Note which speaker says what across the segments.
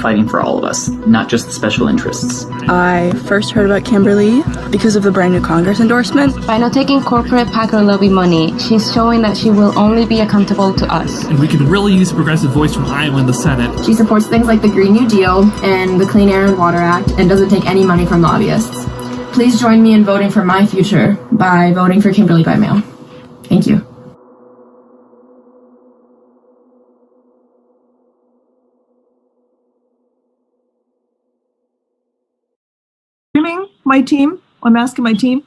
Speaker 1: fighting for all of us, not just the special interests.
Speaker 2: I first heard about Kimberly because of the brand new Congress endorsement.
Speaker 3: By not taking corporate PAC or lobby money, she's showing that she will only be accountable to us.
Speaker 4: And we can really use a progressive voice from Iowa in the Senate.
Speaker 5: She supports things like the Green New Deal and the Clean Air and Water Act and doesn't take any money from lobbyists. Please join me in voting for my future by voting for Kimberly by mail. Thank you.
Speaker 6: My team? I'm asking my team.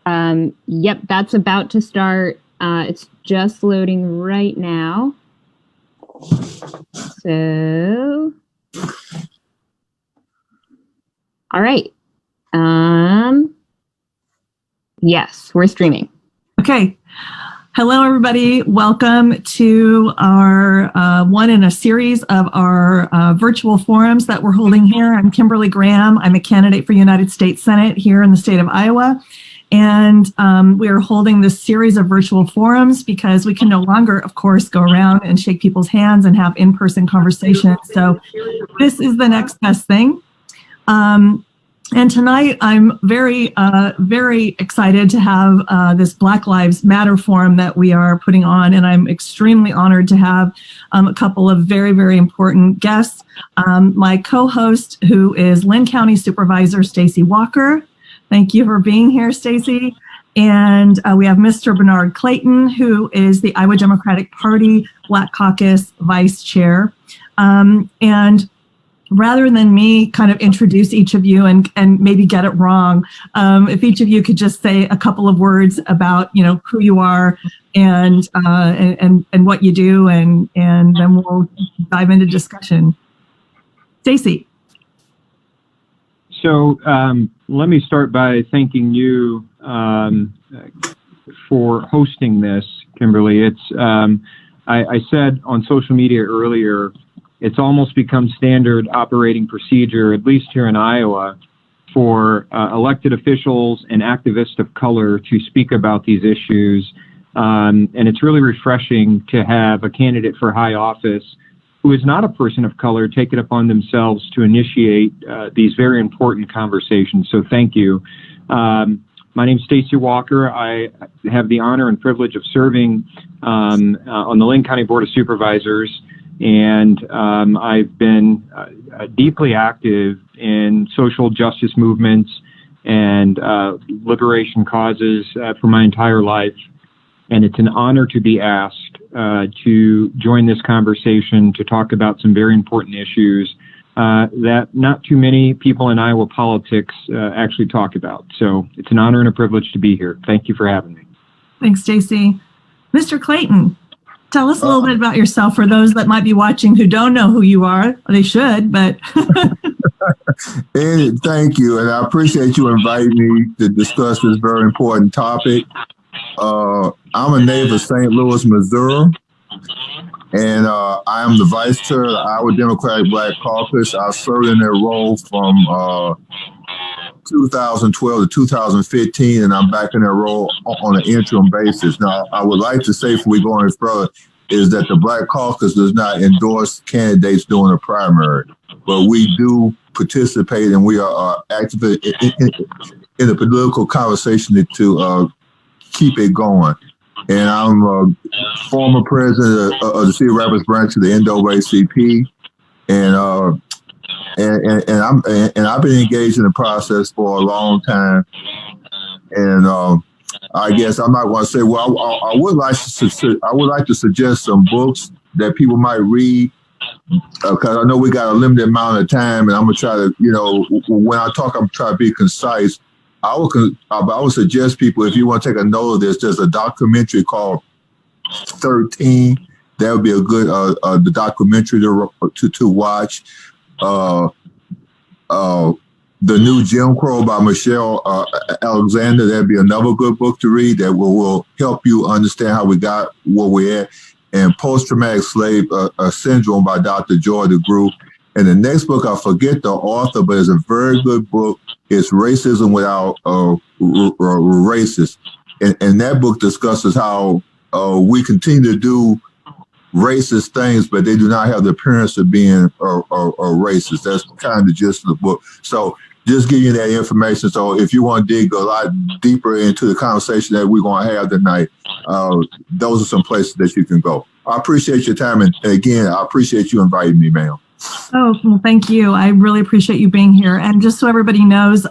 Speaker 7: Yep, that's about to start. It's just loading right now. So, all right. Yes, we're streaming.
Speaker 6: Okay. Hello, everybody. Welcome to our one in a series of our virtual forums that we're holding here. I'm Kimberly Graham. I'm a candidate for United States Senate here in the state of Iowa. And we are holding this series of virtual forums because we can no longer, of course, go around and shake people's hands and have in-person conversations. So this is the next best thing. And tonight, I'm very, very excited to have this Black Lives Matter forum that we are putting on, and I'm extremely honored to have a couple of very, very important guests. My co-host, who is Lynn County Supervisor Stacey Walker. Thank you for being here, Stacey. And we have Mr. Bernard Clayton, who is the Iowa Democratic Party Black Caucus Vice Chair. And rather than me kind of introduce each of you and maybe get it wrong, if each of you could just say a couple of words about, you know, who you are and what you do, and then we'll dive into discussion. Stacey.
Speaker 8: So let me start by thanking you for hosting this, Kimberly. It's I said on social media earlier, it's almost become standard operating procedure, at least here in Iowa, for elected officials and activists of color to speak about these issues. And it's really refreshing to have a candidate for high office who is not a person of color take it upon themselves to initiate these very important conversations. So thank you. My name is Stacey Walker. I have the honor and privilege of serving on the Lynn County Board of Supervisors. And I've been deeply active in social justice movements and liberation causes for my entire life. And it's an honor to be asked to join this conversation to talk about some very important issues that not too many people in Iowa politics actually talk about. So it's an honor and a privilege to be here. Thank you for having me.
Speaker 6: Thanks, Stacey. Mr. Clayton. Tell us a little bit about yourself for those that might be watching who don't know who you are. They should, but.
Speaker 9: And thank you. And I appreciate you inviting me to discuss this very important topic. I'm a native of St. Louis, Missouri, and I am the vice chair of the Iowa Democratic Black Caucus. I served in that role from 2012 to 2015, and I'm back in that role on an interim basis. Now, I would like to say, before we go any further, is that the Black Caucus does not endorse candidates during a primary, but we do participate and we are active in the political conversation to keep it going. And I'm a former president of the Cedar Rapids branch of the NAACP, and I've been engaged in the process for a long time. And I guess I'm not going to say. Well, I would like to suggest some books that people might read, because I know we got a limited amount of time, and I'm gonna try to, when I talk, I'm trying to be concise. I would suggest people, if you want to take a note of this, there's a documentary called 13. That would be a good the documentary to watch. The New Jim Crow by Michelle Alexander. That'd be another good book to read that will help you understand how we got where we're at. And Post-Traumatic Slave Syndrome by Dr. Joy DeGroot. And the next book, I forget the author, but it's a very good book. It's Racism Without Racist. And that book discusses how we continue to do racist things, but they do not have the appearance of being a racist. That's kind of the gist of the book. So just give you that information. So if you want to dig a lot deeper into the conversation that we're going to have tonight, those are some places that you can go. I appreciate your time. And again, I appreciate you inviting me, ma'am.
Speaker 6: Oh, well, thank you. I really appreciate you being here. And just so everybody knows,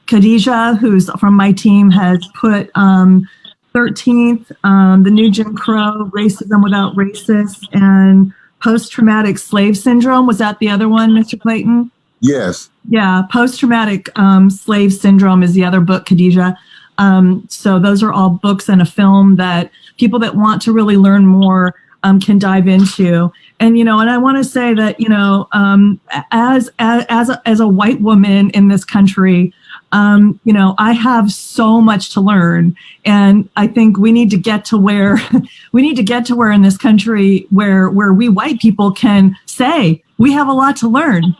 Speaker 6: Khadijah, who's from my team, has put 13th, the new Jim Crow, Racism Without Racists, and Post-Traumatic Slave Syndrome. Was that the other one, Mr. Clayton?
Speaker 9: Yes.
Speaker 6: Yeah, Post-Traumatic Slave Syndrome is the other book, Khadijah. So those are all books and a film that people that want to really learn more can dive into. And, and I want to say that, as a white woman in this country, I have so much to learn, and I think we need to get to where in this country where we white people can say we have a lot to learn.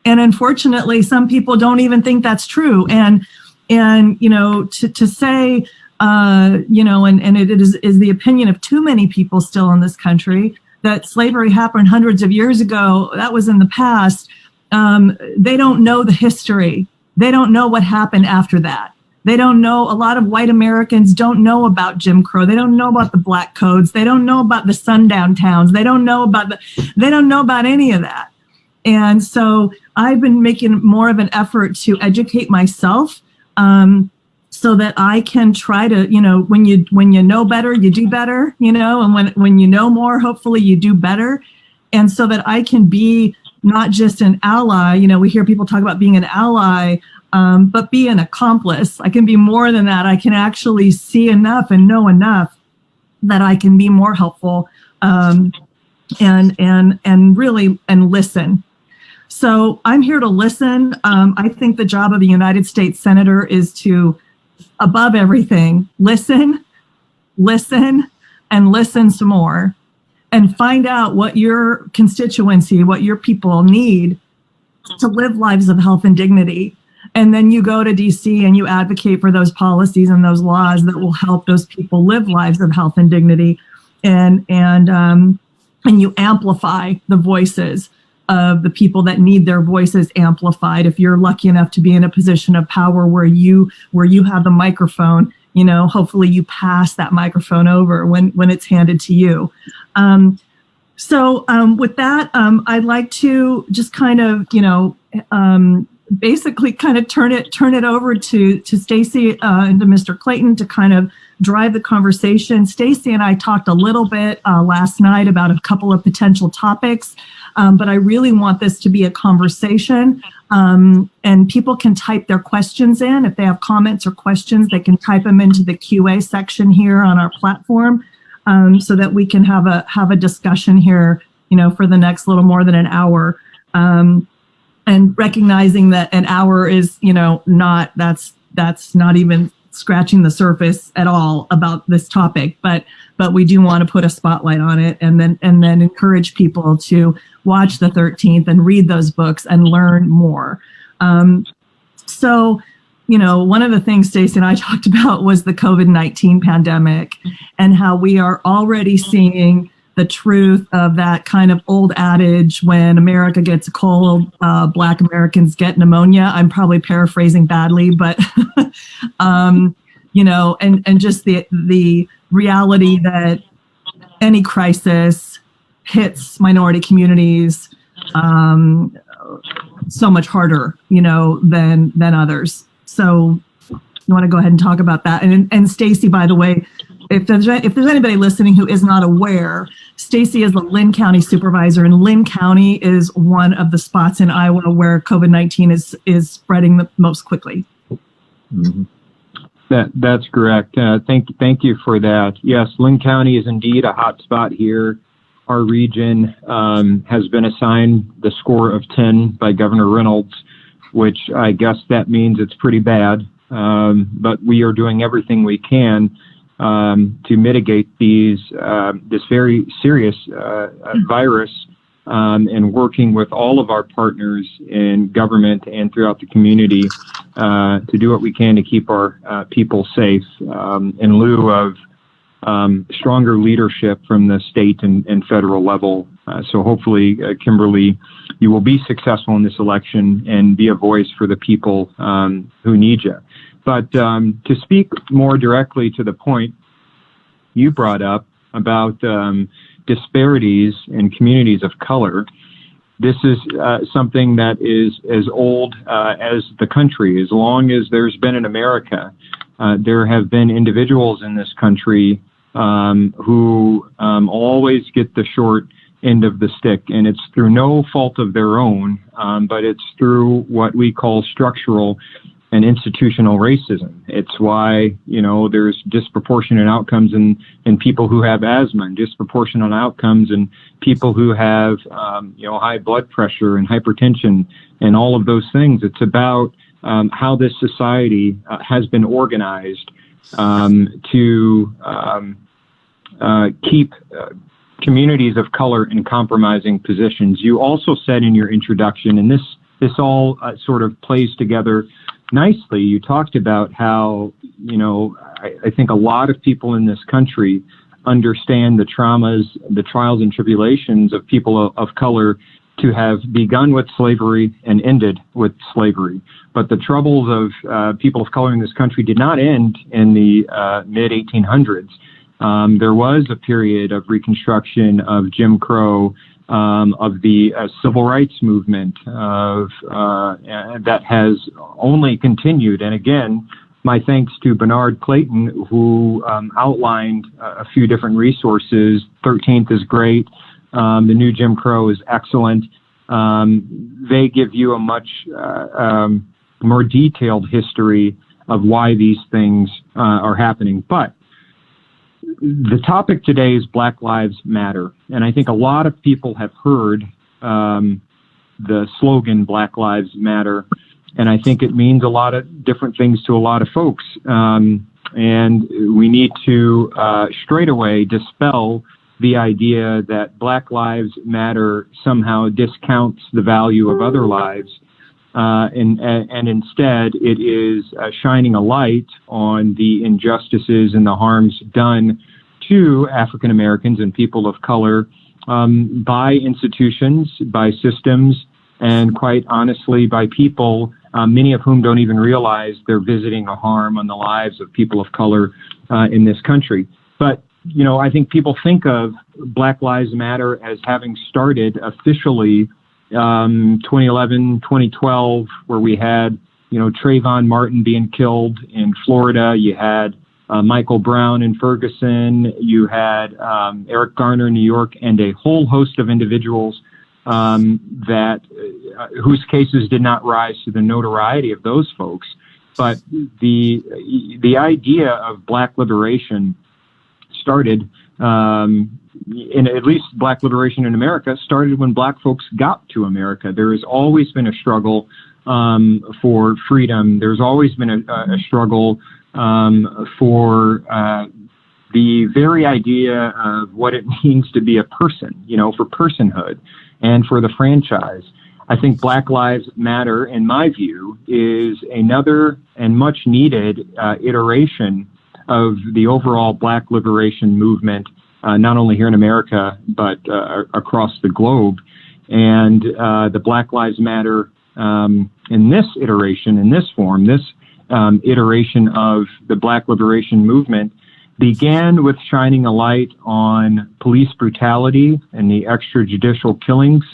Speaker 6: And unfortunately, some people don't even think that's true. And to say, and it is the opinion of too many people still in this country that slavery happened hundreds of years ago. That was in the past. They don't know the history. They don't know what happened after that. They don't know. A lot of white Americans don't know about Jim Crow. They don't know about the black codes. They don't know about the sundown towns. They don't know about any of that. And so I've been making more of an effort to educate myself, so that I can try to, when you know better, you do better, and when you know more, hopefully you do better. And so that I can be not just an ally, we hear people talk about being an ally, but be an accomplice. I can be more than that. I can actually see enough and know enough that I can be more helpful, and really listen. So I'm here to listen. I think the job of a United States Senator is to, above everything, listen, and listen some more, and find out what your constituency, what your people need to live lives of health and dignity. And then you go to DC and you advocate for those policies and those laws that will help those people live lives of health and dignity, and you amplify the voices of the people that need their voices amplified. If you're lucky enough to be in a position of power where you have the microphone, hopefully you pass that microphone over when it's handed to you. So with that, I'd like to just kind of, basically kind of turn it over to Stacey and to Mr. Clayton to kind of drive the conversation. Stacey and I talked a little bit last night about a couple of potential topics, but I really want this to be a conversation, and people can type their questions in. If they have comments or questions, they can type them into the QA section here on our platform, so that we can have a discussion here, for the next little more than an hour. And recognizing that an hour is, that's not even scratching the surface at all about this topic, but we do want to put a spotlight on it, and then encourage people to watch the 13th and read those books and learn more. So, one of the things Stacey and I talked about was the COVID-19 pandemic, and how we are already seeing the truth of that kind of old adage, when America gets a cold, Black Americans get pneumonia. I'm probably paraphrasing badly, but, and just the reality that any crisis hits minority communities so much harder, than others. So you want to go ahead and talk about that. And Stacey, by the way, if there's anybody listening who is not aware, Stacey is the Lynn County supervisor, and Lynn County is one of the spots in Iowa where COVID-19 is spreading the most quickly.
Speaker 8: Mm-hmm. That's correct. Thank you for that. Yes, Lynn County is indeed a hot spot here. Our region has been assigned the score of 10 by Governor Reynolds, which I guess that means it's pretty bad. But we are doing everything we can to mitigate this very serious virus, and working with all of our partners in government and throughout the community to do what we can to keep our people safe. In lieu of stronger leadership from the state and federal level. So hopefully, Kimberly, you will be successful in this election and be a voice for the people who need you. But to speak more directly to the point you brought up about disparities in communities of color, this is something that is as old as the country. As long as there's been an America, there have been individuals in this country who always get the short end of the stick, and it's through no fault of their own, but it's through what we call structural and institutional racism. It's why, there's disproportionate outcomes in people who have asthma, and disproportionate outcomes in people who have, high blood pressure and hypertension and all of those things. It's about how this society has been organized to keep communities of color in compromising positions. You also said in your introduction, and this all sort of plays together nicely. You talked about how, I think a lot of people in this country understand the traumas, the trials and tribulations of people of color to have begun with slavery and ended with slavery. But the troubles of people of color in this country did not end in the mid-1800s. There was a period of Reconstruction, of Jim Crow, of the civil rights movement, that has only continued. And again, my thanks to Bernard Clayton, who outlined a few different resources. 13th is great. The new Jim Crow is excellent. They give you a much more detailed history of why these things are happening. But the topic today is Black Lives Matter. And I think a lot of people have heard the slogan Black Lives Matter. And I think it means a lot of different things to a lot of folks. And we need to straight away dispel the idea that Black Lives Matter somehow discounts the value of other lives. And instead, it is shining a light on the injustices and the harms done to African Americans and people of color by institutions, by systems, and quite honestly, by people, many of whom don't even realize they're visiting a harm on the lives of people of color in this country. But, I think people think of Black Lives Matter as having started officially 2011, 2012, where we had, Trayvon Martin being killed in Florida. You had Michael Brown in Ferguson. You had Eric Garner in New York, and a whole host of individuals whose cases did not rise to the notoriety of those folks. But the idea of Black liberation started, in at least Black liberation in America, started when Black folks got to America. There has always been a struggle for freedom. There's always been a struggle for the very idea of what it means to be a person, for personhood and for the franchise. I think Black Lives Matter, in my view, is another and much needed iteration of the overall Black liberation movement, not only here in America, but across the globe. And the Black Lives Matter in this iteration, in this form, this iteration of the Black liberation movement began with shining a light on police brutality and the extrajudicial killings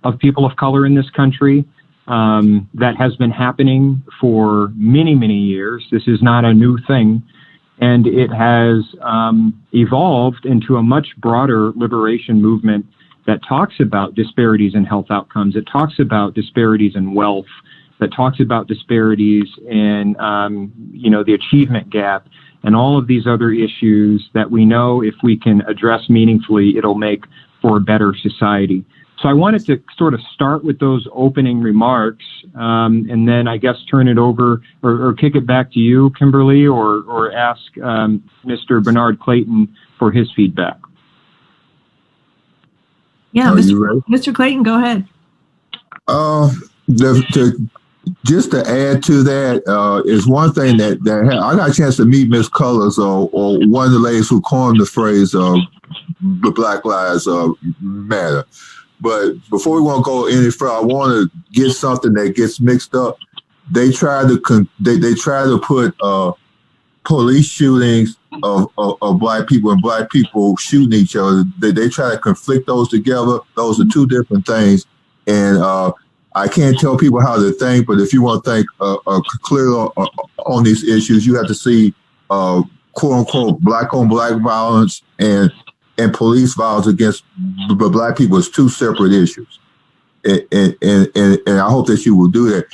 Speaker 8: of people of color in this country. That has been happening for many, many years. This is not a new thing. And it has evolved into a much broader liberation movement that talks about disparities in health outcomes. It talks about disparities in wealth. That talks about disparities in, the achievement gap and all of these other issues that we know if we can address meaningfully, it'll make for a better society. So I wanted to sort of start with those opening remarks, and then I guess turn it over or kick it back to you, Kimberly, or ask Mr. Bernard Clayton for his feedback.
Speaker 6: Yeah, Mr. Clayton, go ahead.
Speaker 9: To just to add to that, is one thing that I got a chance to meet Miss Colors or one of the ladies who coined the phrase "the Black Lives Matter." But before we want to go any further, I want to get something that gets mixed up. They try to put police shootings of black people and black people shooting each other. They try to conflict those together. Those are two different things, and I can't tell people how to think, but if you want to think clearly on these issues, you have to see quote unquote black on black violence and police violence against black people as two separate issues. And I hope that you will do that.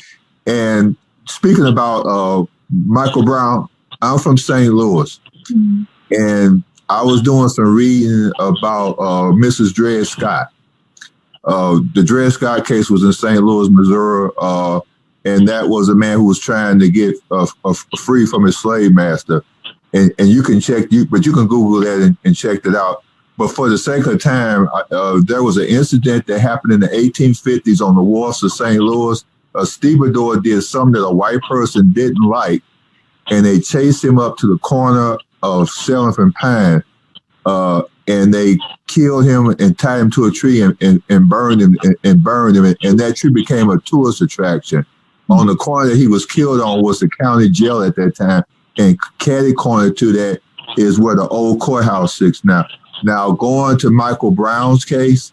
Speaker 9: And speaking about Michael Brown, I'm from St. Louis, and I was doing some reading about Mrs. Dred Scott. The Dred Scott case was in St. Louis, Missouri, and that was a man who was trying to get free from his slave master. And you can but you can Google that and check it out. But for the sake of time, there was an incident that happened in the 1850s on the wharves of St. Louis. A stevedore did something that a white person didn't like, and they chased him up to the corner of 7th and Pine, and they killed him and tied him to a tree and burned him and that tree became a tourist attraction. On the corner that he was killed on was the county jail at that time, and catty corner to that is where the old courthouse sits now. Now, going to Michael Brown's case,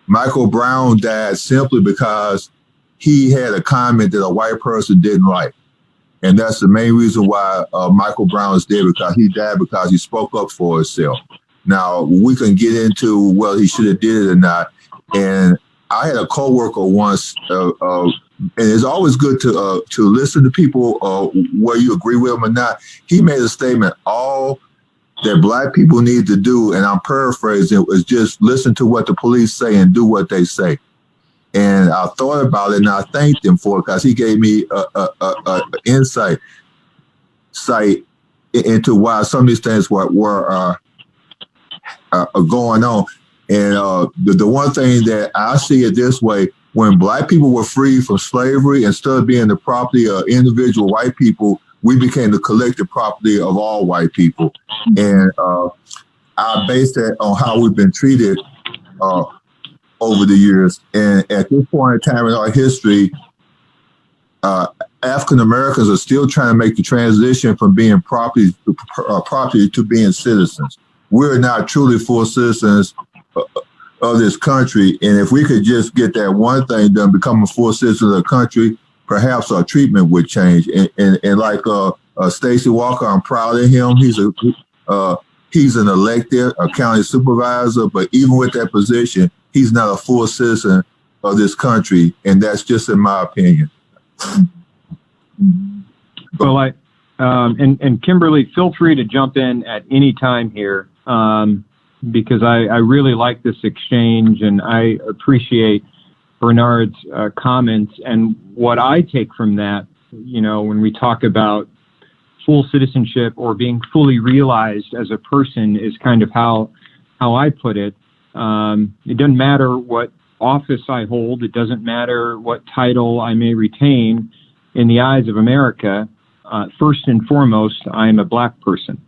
Speaker 9: Michael Brown died simply because he had a comment that a white person didn't like. And that's the main reason why Michael Brown is dead, because he died because he spoke up for himself. Now, we can get into whether he should have did it or not. And I had a coworker once, and it's always good to listen to people whether you agree with them or not. He made a statement, all that black people need to do, and I'm paraphrasing, is just listen to what the police say and do what they say. And I thought about it, and I thanked him for it because he gave me an insight into why some of these things were going on. And the one thing that I see it this way: when black people were freed from slavery, instead of being the property of individual white people, we became the collective property of all white people. And I base that on how we've been treated over the years. And at this point in time in our history, African Americans are still trying to make the transition from being property to being citizens. We're not truly full citizens of this country. And if we could just get that one thing done, become a full citizen of the country, perhaps our treatment would change. And like Stacey Walker, I'm proud of him. He's an elected county supervisor, but even with that position, he's not a full citizen of this country, and that's just in my opinion.
Speaker 8: Well, and Kimberly, feel free to jump in at any time here, because I really like this exchange, and I appreciate Bernard's comments. And what I take from that, when we talk about full citizenship or being fully realized as a person, is kind of how I put it. It doesn't matter what office I hold. It doesn't matter what title I may retain in the eyes of America. First and foremost, I am a black person.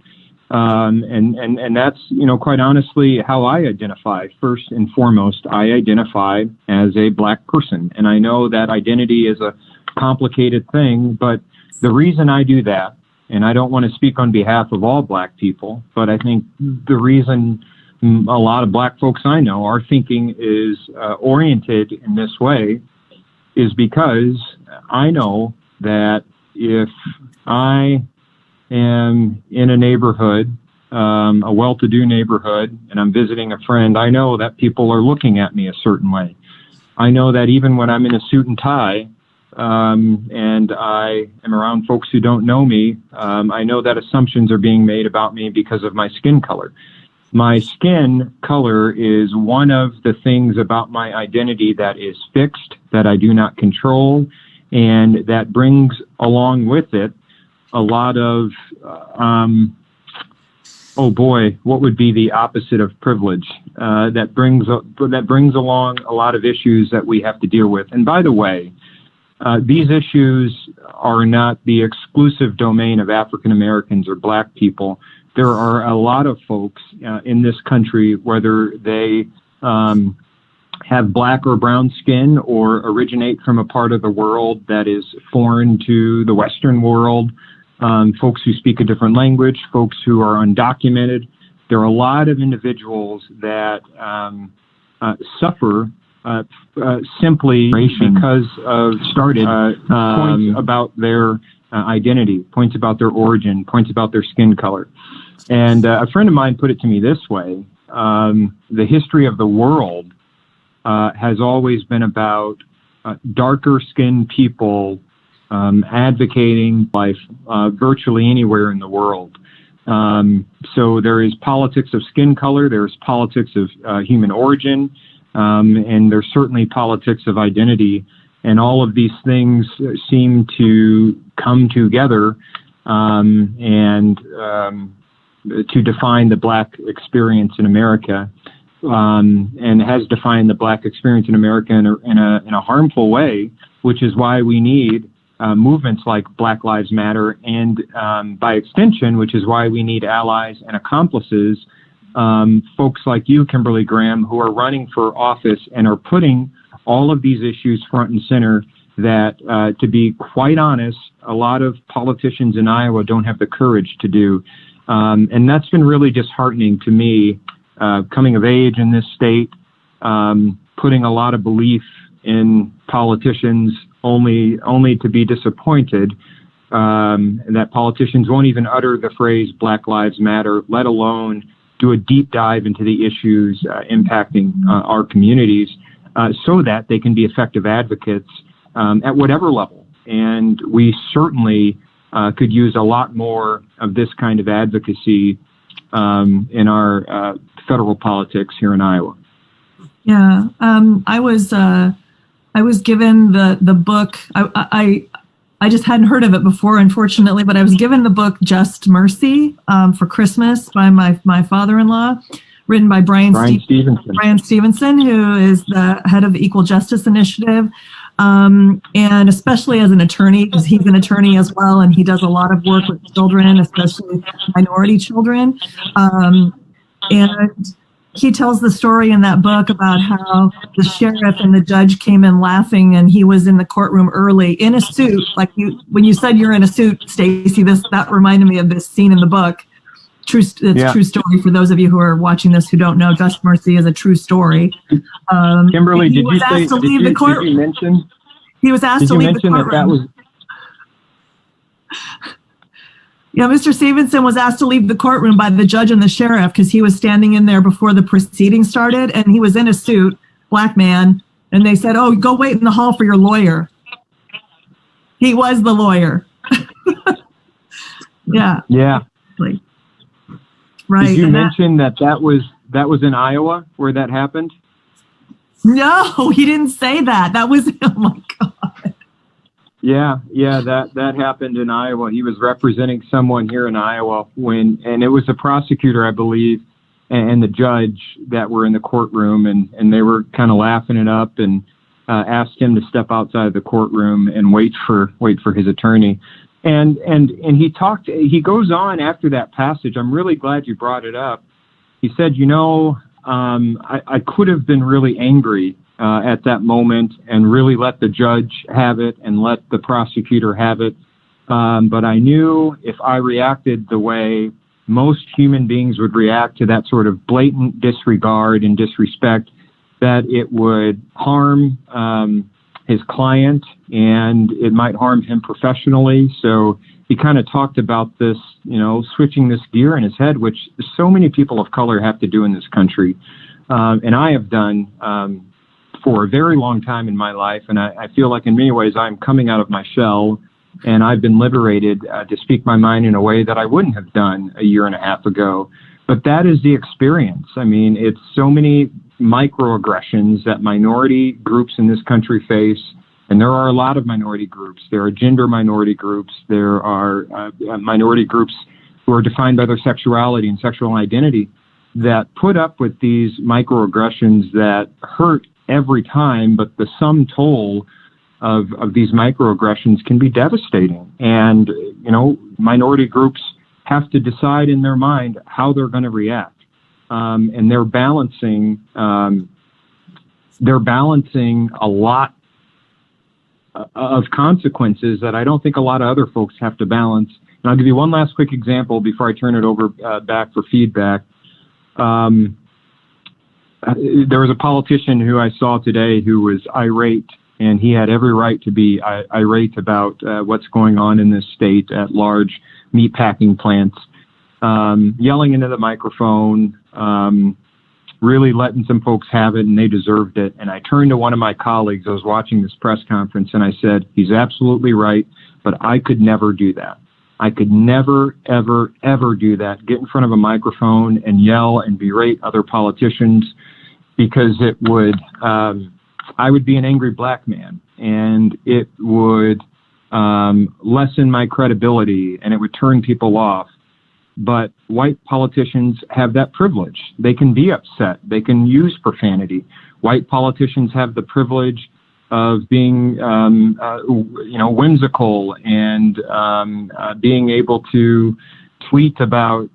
Speaker 8: And that's, quite honestly, how I identify. First and foremost, I identify as a black person. And I know that identity is a complicated thing, but the reason I do that, and I don't want to speak on behalf of all black people, but I think the reason a lot of black folks I know are thinking is oriented in this way is because I know that if I am in a neighborhood, a well-to-do neighborhood, and I'm visiting a friend, I know that people are looking at me a certain way. I know that even when I'm in a suit and tie, and I am around folks who don't know me, I know that assumptions are being made about me because of my skin color. My skin color is one of the things about my identity that is fixed, that I do not control, and that brings along with it a lot of, what would be the opposite of privilege? That brings along a lot of issues that we have to deal with. And by the way, these issues are not the exclusive domain of African Americans or Black people. There are a lot of folks in this country, whether they have Black or brown skin or originate from a part of the world that is foreign to the Western world, folks who speak a different language, folks who are undocumented. There are a lot of individuals that suffer simply because of points about their identity, points about their origin, points about their skin color. And a friend of mine put it to me this way: the history of the world has always been about darker skinned people advocating life virtually anywhere in the world. So there is politics of skin color, there's politics of human origin, and there's certainly politics of identity. And all of these things seem to come together and to define the Black experience in America, and has defined the Black experience in America in a harmful way, which is why we need movements like Black Lives Matter, and by extension, which is why we need allies and accomplices, folks like you, Kimberly Graham, who are running for office and are putting all of these issues front and center that, to be quite honest, a lot of politicians in Iowa don't have the courage to do. And that's been really disheartening to me, coming of age in this state, putting a lot of belief in politicians only to be disappointed that politicians won't even utter the phrase Black Lives Matter, let alone do a deep dive into the issues impacting our communities, so that they can be effective advocates at whatever level. And we certainly could use a lot more of this kind of advocacy in our federal politics here in Iowa.
Speaker 6: Yeah, I was given the book. I just hadn't heard of it before, unfortunately, but I was given the book Just Mercy for Christmas by my father-in-law, written by Brian Stevenson, who is the head of the Equal Justice Initiative. And especially as an attorney, because he's an attorney as well, and he does a lot of work with children, especially minority children. And he tells the story in that book about how the sheriff and the judge came in laughing, and he was in the courtroom early in a suit. Like when you said you're in a suit, Stacey, that reminded me of this scene in the book. True story for those of you who are watching this who don't know. Just Mercy is a true story.
Speaker 8: Kimberly, did you mention?
Speaker 6: He was asked to leave the courtroom.
Speaker 8: That was.
Speaker 6: Yeah, Mr. Stevenson was asked to leave the courtroom by the judge and the sheriff because he was standing in there before the proceedings started, and he was in a suit, Black man, and they said, "Oh, go wait in the hall for your lawyer." He was the lawyer. Yeah.
Speaker 8: Yeah.
Speaker 6: Right.
Speaker 8: Did you mention that was in Iowa where that happened?
Speaker 6: No, he didn't say that. That was, oh my God.
Speaker 8: Yeah, that happened in Iowa. He was representing someone here in Iowa and it was the prosecutor, I believe, and the judge that were in the courtroom, and they were kind of laughing it up and asked him to step outside the courtroom and wait for his attorney. And he goes on after that passage. I'm really glad you brought it up. He said, I could have been really angry at that moment and really let the judge have it and let the prosecutor have it. But I knew if I reacted the way most human beings would react to that sort of blatant disregard and disrespect, that it would harm his client and it might harm him professionally. So he kind of talked about this, switching this gear in his head, which so many people of color have to do in this country. And I have done for a very long time in my life. And I feel like in many ways I'm coming out of my shell, and I've been liberated to speak my mind in a way that I wouldn't have done a year and a half ago. But that is the experience. I mean, it's so many microaggressions that minority groups in this country face. And there are a lot of minority groups. There are gender minority groups. There are minority groups who are defined by their sexuality and sexual identity that put up with these microaggressions that hurt every time, but the sum total of these microaggressions can be devastating. And, minority groups have to decide in their mind how they're going to react. And they're balancing a lot of consequences that I don't think a lot of other folks have to balance. And I'll give you one last quick example before I turn it over back for feedback. There was a politician who I saw today who was irate, and he had every right to be irate about what's going on in this state at large meatpacking plants, yelling into the microphone, really letting some folks have it, and they deserved it. And I turned to one of my colleagues, I was watching this press conference, and I said, he's absolutely right, but I could never do that. I could never, ever, ever do that, get in front of a microphone and yell and berate other politicians, because it would, I would be an angry black man, and it would lessen my credibility, and it would turn people off. But white politicians have that privilege. They can be upset. They can use profanity. White politicians have the privilege of being, whimsical and being able to tweet about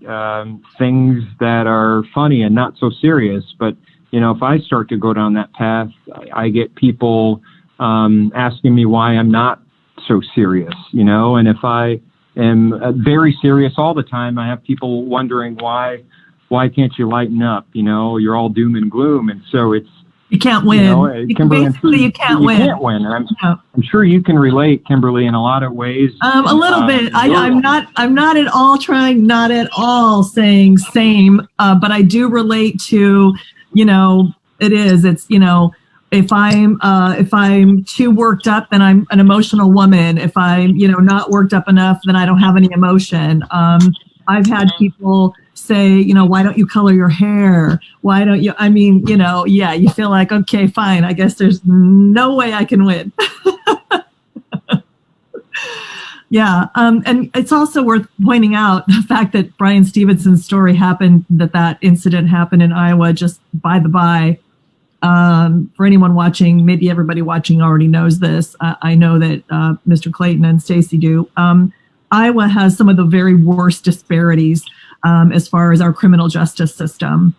Speaker 8: things that are funny and not so serious. But, if I start to go down that path, I get people asking me why I'm not so serious, and if I am very serious all the time, I have people wondering why can't you lighten up? You're all doom and gloom. And so
Speaker 6: you can't win.
Speaker 8: Kimberly, you can't win. And I'm sure you can relate, Kimberly, in a lot of ways.
Speaker 6: A little bit. I'm not at all saying same, but I do relate to, if I'm too worked up, then I'm an emotional woman. If I'm, not worked up enough, then I don't have any emotion. I've had people say, why don't you color your hair? Why don't you? You feel like, okay, fine. I guess there's no way I can win. Yeah. And it's also worth pointing out the fact that Brian Stevenson's story happened, that incident happened in Iowa, just by the by. For anyone watching, maybe everybody watching already knows this. I know that Mr. Clayton and Stacey do. Iowa has some of the very worst disparities as far as our criminal justice system.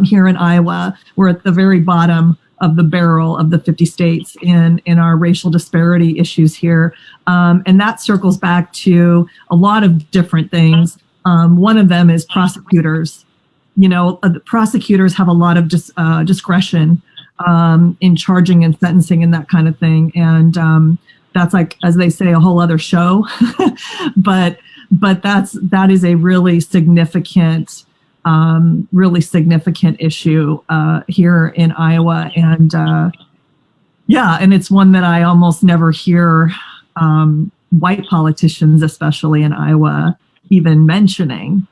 Speaker 6: Here in Iowa, we're at the very bottom of the barrel of the 50 states in our racial disparity issues here. And that circles back to a lot of different things. One of them is prosecutors. The prosecutors have a lot of discretion in charging and sentencing and that kind of thing. And that's, like, as they say, a whole other show. but that is a really significant issue here in Iowa. And and it's one that I almost never hear white politicians, especially in Iowa, even mentioning,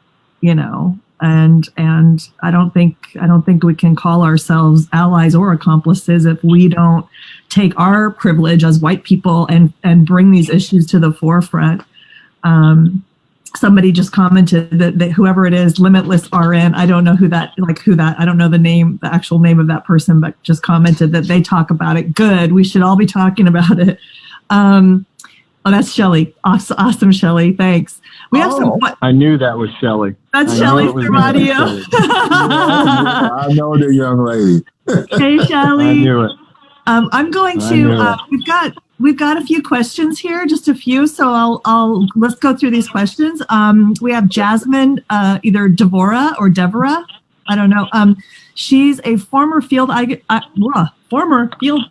Speaker 6: and I don't think we can call ourselves allies or accomplices if we don't take our privilege as white people and bring these issues to the forefront. Somebody just commented that whoever it is, Limitless RN, I don't know who that, I don't know the actual name of that person, but just commented that they talk about it. Good. We should all be talking about it. Oh, that's Shelley. Awesome, Shelley. Thanks. We have some.
Speaker 8: I knew that was Shelley.
Speaker 6: That's Shelley from audio.
Speaker 9: I know the young lady.
Speaker 6: Hey, Shelley.
Speaker 8: I knew it.
Speaker 6: I'm going to. We've got a few questions here, just a few. So let's go through these questions. We have Jasmine, either Devorah or Deborah. I don't know. She's a former field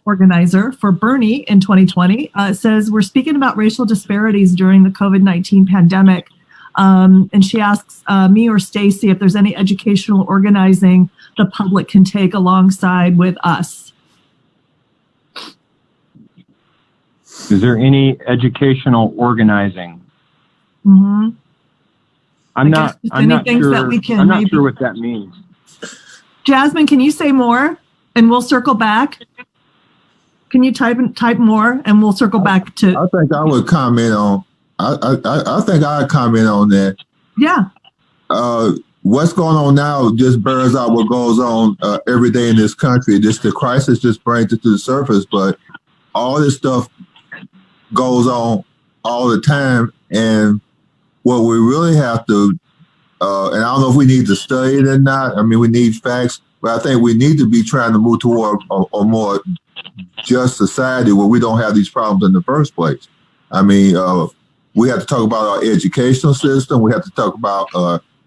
Speaker 6: organizer for Bernie in 2020. Says, we're speaking about racial disparities during the COVID-19 pandemic. And she asks me or Stacey if there's any educational organizing the public can take alongside with us.
Speaker 8: Is there any educational organizing?
Speaker 6: Mm-hmm.
Speaker 8: I'm not sure what that means.
Speaker 6: Jasmine, can you say more and we'll circle back? Can you type more and we'll circle back to?
Speaker 9: I think I would comment on. I think I'd comment on that.
Speaker 6: Yeah.
Speaker 9: What's going on now just bears out what goes on every day in this country. The crisis just brings it to the surface, but all this stuff goes on all the time. And what we really have to, and I don't know if we need to study it or not. I mean, we need facts, but I think we need to be trying to move toward a more just society where we don't have these problems in the first place. I mean, we have to talk about our educational system. We have to talk about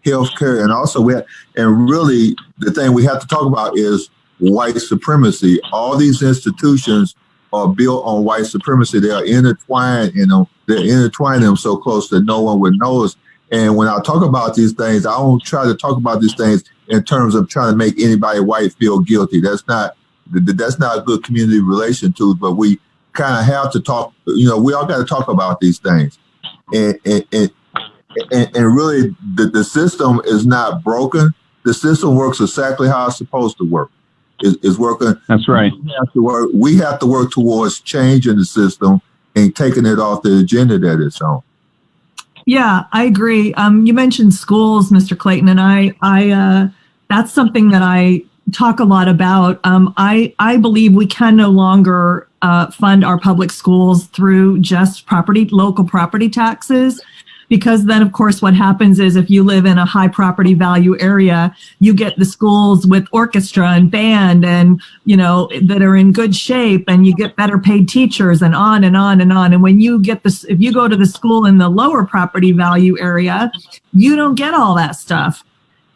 Speaker 9: healthcare, and also and really the thing we have to talk about is white supremacy. All these institutions are built on white supremacy. They are intertwined, they're intertwining them so close that no one would notice. And when I talk about these things, I don't try to talk about these things in terms of trying to make anybody white feel guilty. That's not a good community relation tools, but we kind of have to talk, we all got to talk about these things. And really the system is not broken. The system works exactly how it's supposed to work. It's working.
Speaker 8: That's right.
Speaker 9: We have to work towards changing the system and taking it off the agenda that it's on.
Speaker 6: Yeah, I agree. You mentioned schools, Mr. Clayton, and I that's something that I talk a lot about. I believe we can no longer fund our public schools through just local property taxes, because then, of course, what happens is if you live in a high property value area, you get the schools with orchestra and band and, that are in good shape, and you get better paid teachers and on and on and on. And when you get this, if you go to the school in the lower property value area, you don't get all that stuff.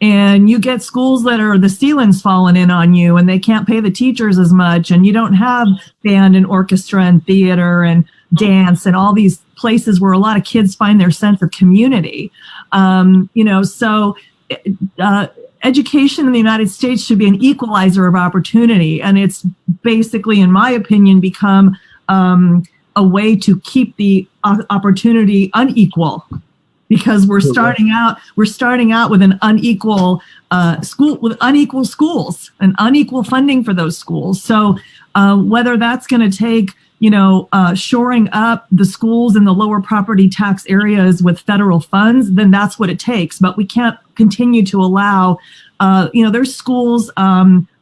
Speaker 6: And you get schools that are the ceiling's falling in on you and they can't pay the teachers as much. And you don't have band and orchestra and theater and dance and all these places where a lot of kids find their sense of community. So education in the United States should be an equalizer of opportunity. And it's basically, in my opinion, become a way to keep the opportunity unequal. Because we're starting out with an unequal school, with unequal schools and unequal funding for those schools. So whether that's going to take, shoring up the schools in the lower property tax areas with federal funds, then that's what it takes. But we can't continue to allow, there's schools.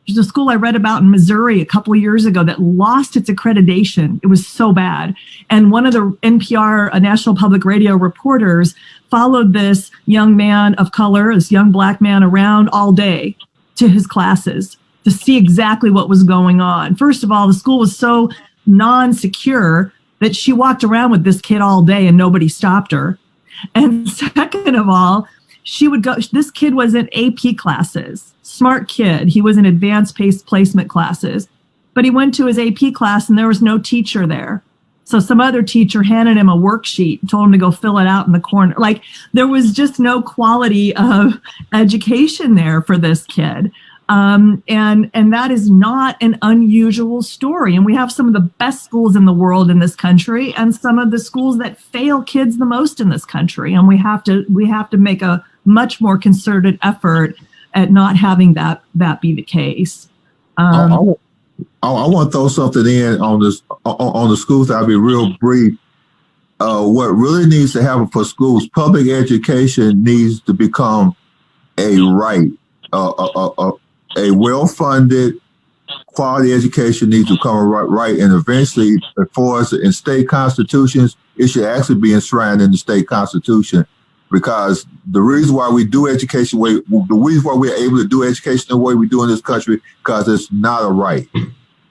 Speaker 6: There's a school I read about in Missouri a couple of years ago that lost its accreditation. It was so bad. And one of the NPR, National Public Radio reporters, followed this young man of color, this young black man, around all day to his classes to see exactly what was going on. First of all, the school was so non-secure that she walked around with this kid all day and nobody stopped her. And second of all, this kid was in AP classes, smart kid. He was in advanced placement classes, but he went to his AP class and there was no teacher there. So some other teacher handed him a worksheet and told him to go fill it out in the corner. Like, there was just no quality of education there for this kid. And that is not an unusual story. And we have some of the best schools in the world in this country and some of the schools that fail kids the most in this country. And we have to make a much more concerted effort at not having that be the case.
Speaker 9: I want to throw something in on the schools. I'll be real brief. What really needs to happen for schools, public education needs to become a right. A well-funded quality education needs to become a right, and eventually, for us in state constitutions, it should actually be enshrined in the state constitution. Because the reason why we do education, the reason why we're able to do education the way we do in this country, because it's not a right.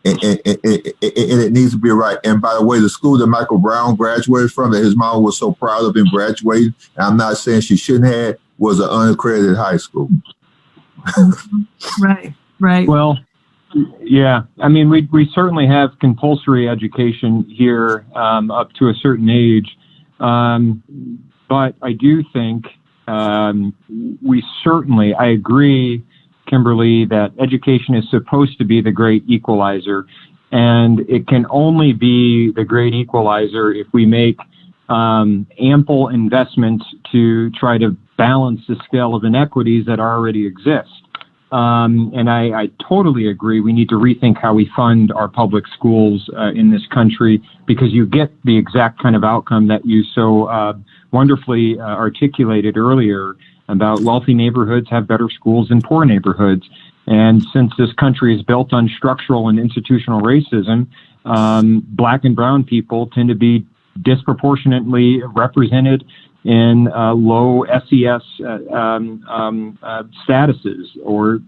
Speaker 9: And it needs to be a right. And by the way, the school that Michael Brown graduated from, that his mom was so proud of him graduating, and I'm not saying she shouldn't have, was an unaccredited high school.
Speaker 6: Right.
Speaker 8: Well, yeah. I mean, we certainly have compulsory education here up to a certain age. But I do think I agree, Kimberly, that education is supposed to be the great equalizer. And it can only be the great equalizer if we make ample investments to try to balance the scale of inequities that already exist. And I totally agree. We need to rethink how we fund our public schools in this country, because you get the exact kind of outcome that you so wonderfully articulated earlier about wealthy neighborhoods have better schools than poor neighborhoods. And since this country is built on structural and institutional racism, black and brown people tend to be disproportionately represented in low SES statuses, or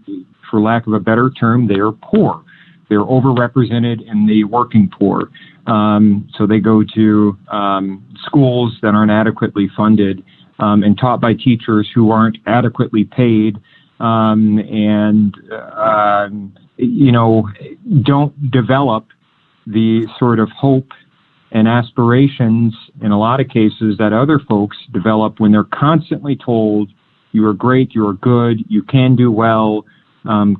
Speaker 8: for lack of a better term, they're poor. They're overrepresented in the working poor. So they go to schools that aren't adequately funded and taught by teachers who aren't adequately paid and don't develop the sort of hope and aspirations in a lot of cases that other folks develop when they're constantly told, you are great, you are good, you can do well,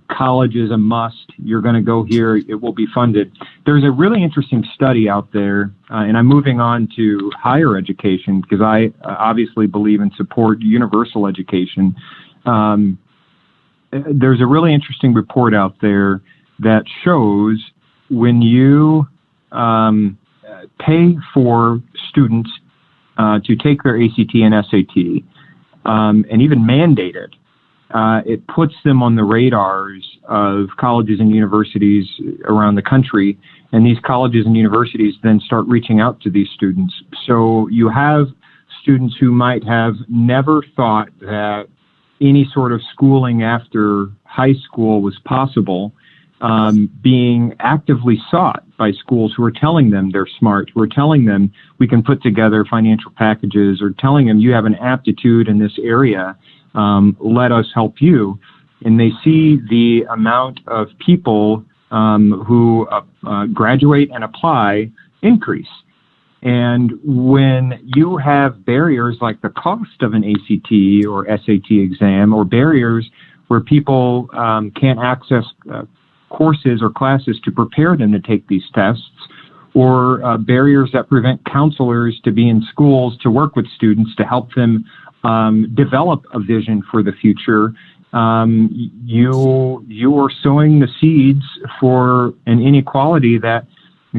Speaker 8: college is a must, you're going to go here, it will be funded. There's a really interesting study out there, and I'm moving on to higher education because I obviously believe and support universal education. There's a really interesting report out there that shows when you pay for students to take their ACT and SAT, and even mandate it, it puts them on the radars of colleges and universities around the country, and these colleges and universities then start reaching out to these students. So you have students who might have never thought that any sort of schooling after high school was possible, being actively sought by schools who are telling them they're smart, who are telling them we can put together financial packages, or telling them you have an aptitude in this area, let us help you. And they see the amount of people who graduate and apply increase. And when you have barriers like the cost of an ACT or SAT exam, or barriers where people can't access courses or classes to prepare them to take these tests, or barriers that prevent counselors to be in schools to work with students to help them develop a vision for the future, you are sowing the seeds for an inequality that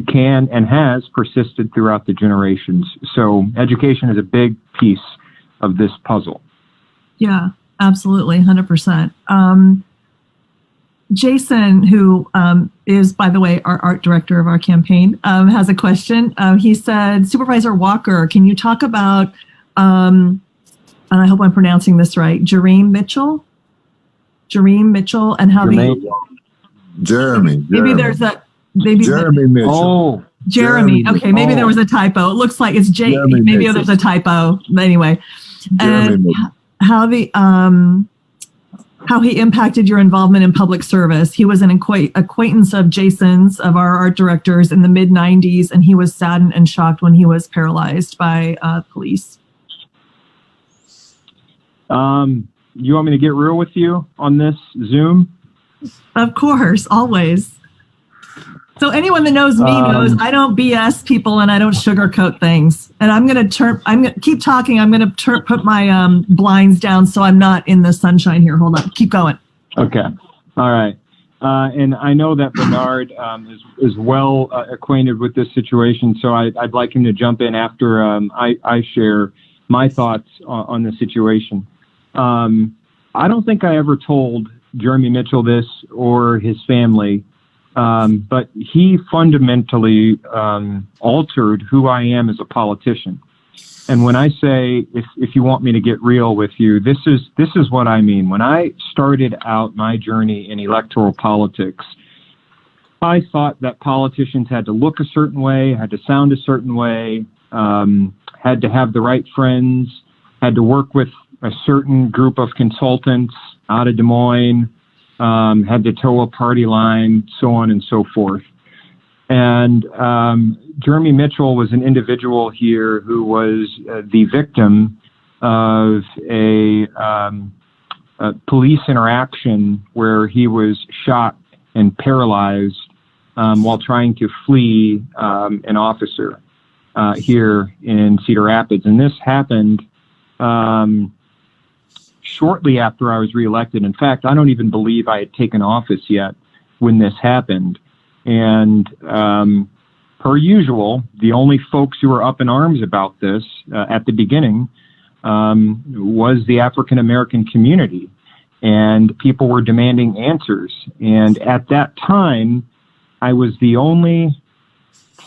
Speaker 8: can and has persisted throughout the generations. So education is a big piece of this puzzle.
Speaker 6: Yeah, absolutely, 100%. Jason, who is, by the way, our art director of our campaign, has a question. He said, Supervisor Walker, can you talk about, and I hope I'm pronouncing this right, Jeremy Mitchell, and how
Speaker 9: Jeremy.
Speaker 6: Maybe there's a,
Speaker 9: Jeremy Mitchell.
Speaker 6: Oh, Jeremy. Okay, maybe there was a typo. It looks like it's J.
Speaker 9: Jeremy
Speaker 6: Maybe
Speaker 9: Mitchell.
Speaker 6: there's a typo. But anyway,
Speaker 9: Jeremy
Speaker 6: and how he impacted your involvement in public service. He was an acquaintance of Jason's, of our art directors, in the mid-'90s, and he was saddened and shocked when he was paralyzed by police.
Speaker 8: You want me to get real with you on this Zoom?
Speaker 6: Of course, always. So anyone that knows me knows I don't BS people and I don't sugarcoat things. And I'm going to keep talking. I'm going to put my blinds down so I'm not in the sunshine here. Hold on. Keep going.
Speaker 8: Okay. All right. And I know that Bernard is well acquainted with this situation, so I'd like him to jump in after I share my thoughts on the situation. I don't think I ever told Jeremy Mitchell this or his family, but he fundamentally altered who I am as a politician. And when I say, if you want me to get real with you, this is what I mean. When I started out my journey in electoral politics, I thought that politicians had to look a certain way, had to sound a certain way, had to have the right friends, had to work with a certain group of consultants out of Des Moines, had to toe a party line, so on and so forth. And Jeremy Mitchell was an individual here who was the victim of a police interaction where he was shot and paralyzed while trying to flee an officer here in Cedar Rapids. And this happened shortly after I was reelected. In fact, I don't even believe I had taken office yet when this happened. And per usual, the only folks who were up in arms about this at the beginning was the African American community. and people were demanding answers. And at that time, I was the only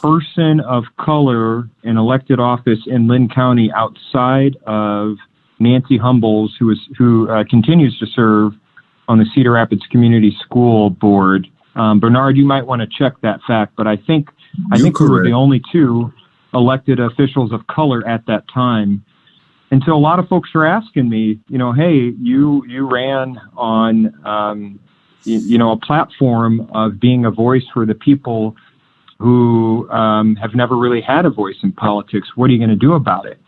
Speaker 8: person of color in elected office in Lynn County outside of Nancy Humbles, who continues to serve on the Cedar Rapids Community School Board. Bernard, you might want to check that fact, but I think we were the only two elected officials of color at that time. And so a lot of folks are asking me, hey, you ran on, a platform of being a voice for the people who have never really had a voice in politics. What are you going to do about it?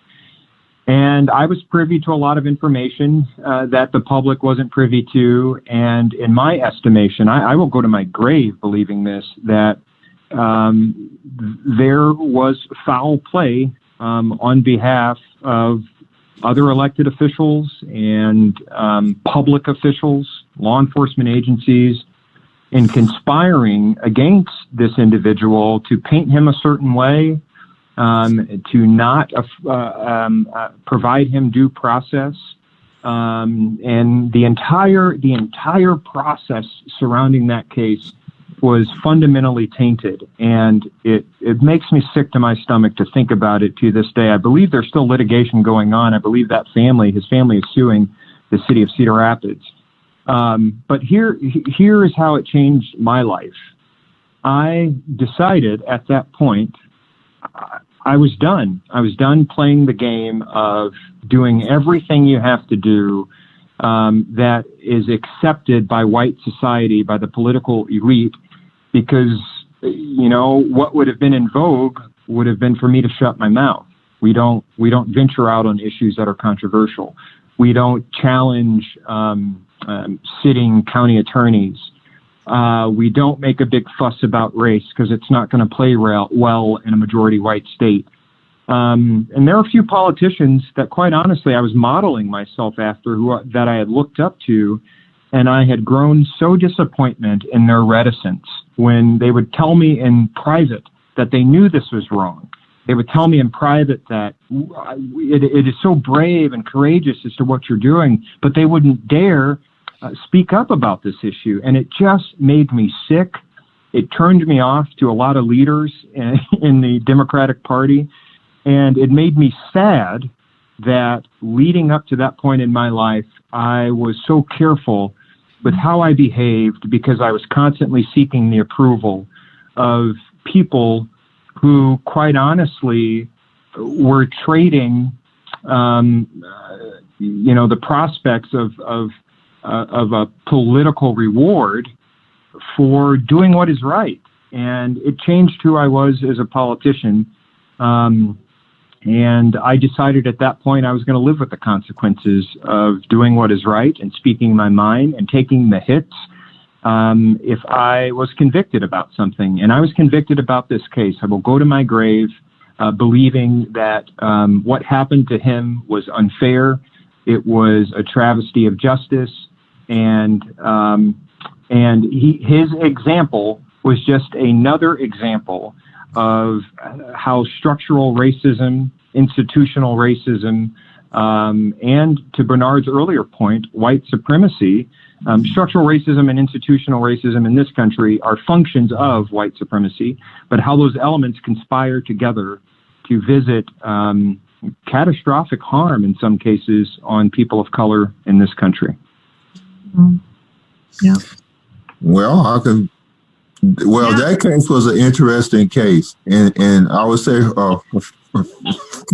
Speaker 8: And I was privy to a lot of information that the public wasn't privy to. And in my estimation, I will go to my grave believing this, that there was foul play on behalf of other elected officials and public officials, law enforcement agencies, in conspiring against this individual to paint him a certain way, to not provide him due process, and the entire process surrounding that case was fundamentally tainted, and it makes me sick to my stomach to think about it to this day. I believe there's still litigation going on. I believe that his family is suing the city of Cedar Rapids. But here is how it changed my life. I decided at that point, I was done. I was done playing the game of doing everything you have to do that is accepted by white society, by the political elite, because, what would have been in vogue would have been for me to shut my mouth. We don't venture out on issues that are controversial. We don't challenge sitting county attorneys. We don't make a big fuss about race because it's not going to play well in a majority white state. And there are a few politicians that, quite honestly, I was modeling myself after, that I had looked up to, and I had grown so disappointment in their reticence when they would tell me in private that they knew this was wrong. They would tell me in private that it is so brave and courageous as to what you're doing, but they wouldn't dare speak up about this issue. And it just made me sick. It turned me off to a lot of leaders in the Democratic Party. And it made me sad that leading up to that point in my life, I was so careful with how I behaved because I was constantly seeking the approval of people who, quite honestly, were trading, the prospects of a political reward for doing what is right. And it changed who I was as a politician. And I decided at that point I was going to live with the consequences of doing what is right and speaking my mind and taking the hits if I was convicted about something. And I was convicted about this case. I will go to my grave believing that what happened to him was unfair. It was a travesty of justice. And his example was just another example of how structural racism, institutional racism, and to Bernard's earlier point, white supremacy, structural racism and institutional racism in this country are functions of white supremacy, but how those elements conspire together to visit catastrophic harm in some cases on people of color in this country.
Speaker 6: Yeah.
Speaker 9: Well, that case was an interesting case, and I would say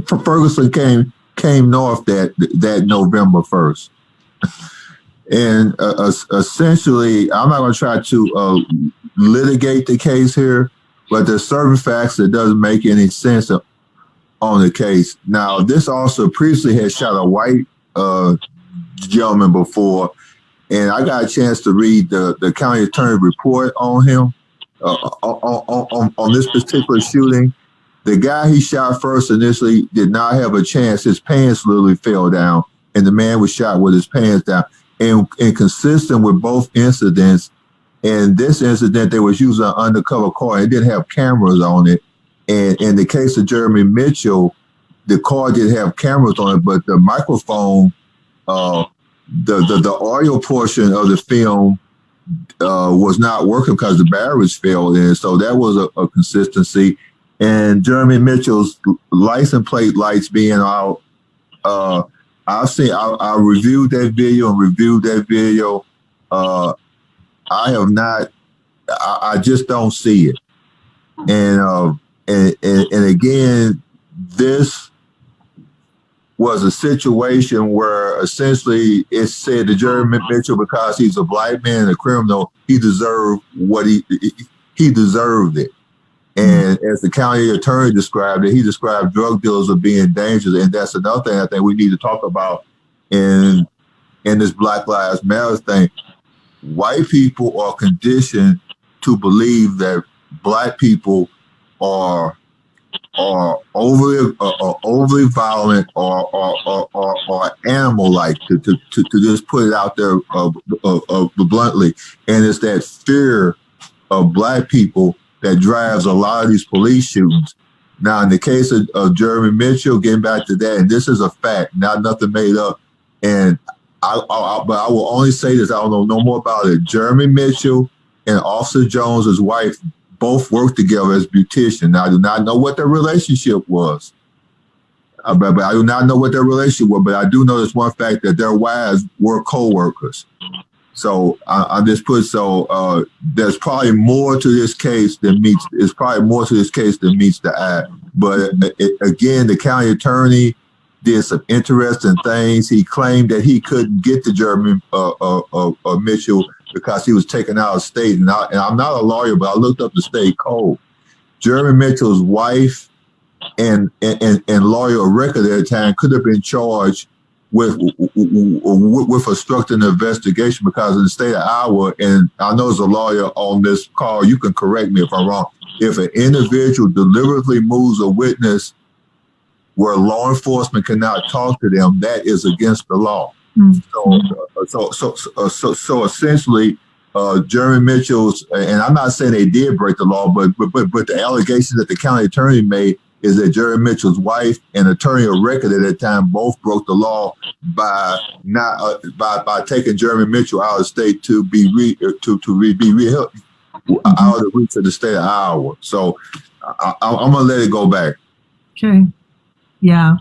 Speaker 9: Ferguson came north that November 1st, and essentially, I'm not going to try to litigate the case here, but there's certain facts that doesn't make any sense on the case. Now, this also previously had shot a white gentleman before. And I got a chance to read the county attorney report on him, on this particular shooting. The guy he shot first initially did not have a chance. His pants literally fell down, and the man was shot with his pants down. And consistent with both incidents, and this incident, they was using an undercover car. It didn't have cameras on it. And in the case of Jeremy Mitchell, the car did have cameras on it, but the microphone the audio portion of the film was not working because the batteries failed, and so that was a consistency. And Jeremy Mitchell's license plate lights being out. I reviewed that video. I have not. I just don't see it. And again, this was a situation where essentially it said to Jeremy Mitchell, because he's a black man and a criminal, he deserved what he deserved it. And as the county attorney described it, he described drug dealers as being dangerous. And that's another thing I think we need to talk about in this Black Lives Matter thing. White people are conditioned to believe that black people are overly violent or animal-like, to just put it out there bluntly. And it's that fear of black people that drives a lot of these police shootings. Now, in the case of Jeremy Mitchell, getting back to that, and this is a fact, not nothing made up. And but I will only say this: I don't know no more about it. Jeremy Mitchell and Officer Jones, his wife, both worked together as beauticians. Now, I do not know what their relationship was. But I do not know what their relationship was. But I do know this one fact, that their wives were co-workers. So there's probably more to this case than meets. It's probably more to this case than meets the eye. But again, the county attorney did some interesting things. He claimed that he couldn't get to Jeremy Mitchell because he was taken out of state. And I'm not a lawyer, but I looked up the state code. Jeremy Mitchell's wife and lawyer of record at the time could have been charged with obstructing the investigation, because in the state of Iowa, and I know as a lawyer on this call, you can correct me if I'm wrong, if an individual deliberately moves a witness where law enforcement cannot talk to them, that is against the law. So essentially, Jeremy Mitchell's, and I'm not saying they did break the law, but the allegation that the county attorney made is that Jeremy Mitchell's wife and attorney of record at that time both broke the law by taking Jeremy Mitchell out of state to be out of the reach of the state of Iowa. So I'm gonna let it go back.
Speaker 6: Okay. Yeah.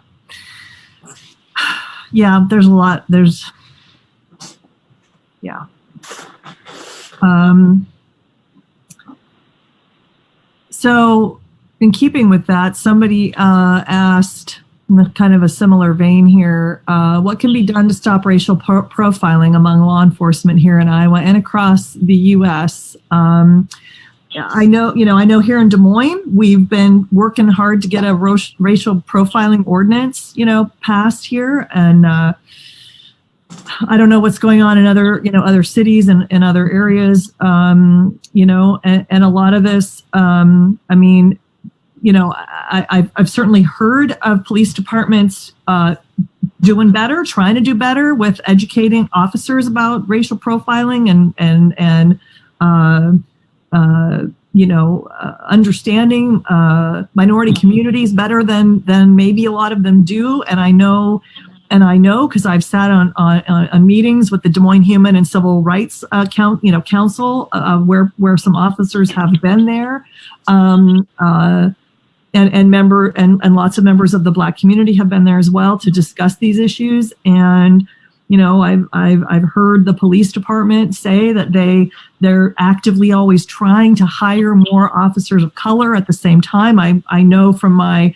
Speaker 6: Yeah. There's a lot. Yeah. So, in keeping with that, somebody asked, in kind of a similar vein here, what can be done to stop racial profiling among law enforcement here in Iowa and across the U.S.? I know here in Des Moines, we've been working hard to get a racial profiling ordinance, passed here, and I don't know what's going on in other cities and in other areas, and a lot of this, I've certainly heard of police departments doing better, trying to do better with educating officers about racial profiling and understanding minority communities better than maybe a lot of them do. And I know because I've sat on meetings with the Des Moines Human and Civil Rights Council, where some officers have been there. And lots of members of the Black community have been there as well to discuss these issues. And I've heard the police department say that they're actively always trying to hire more officers of color. At the same time, I know from my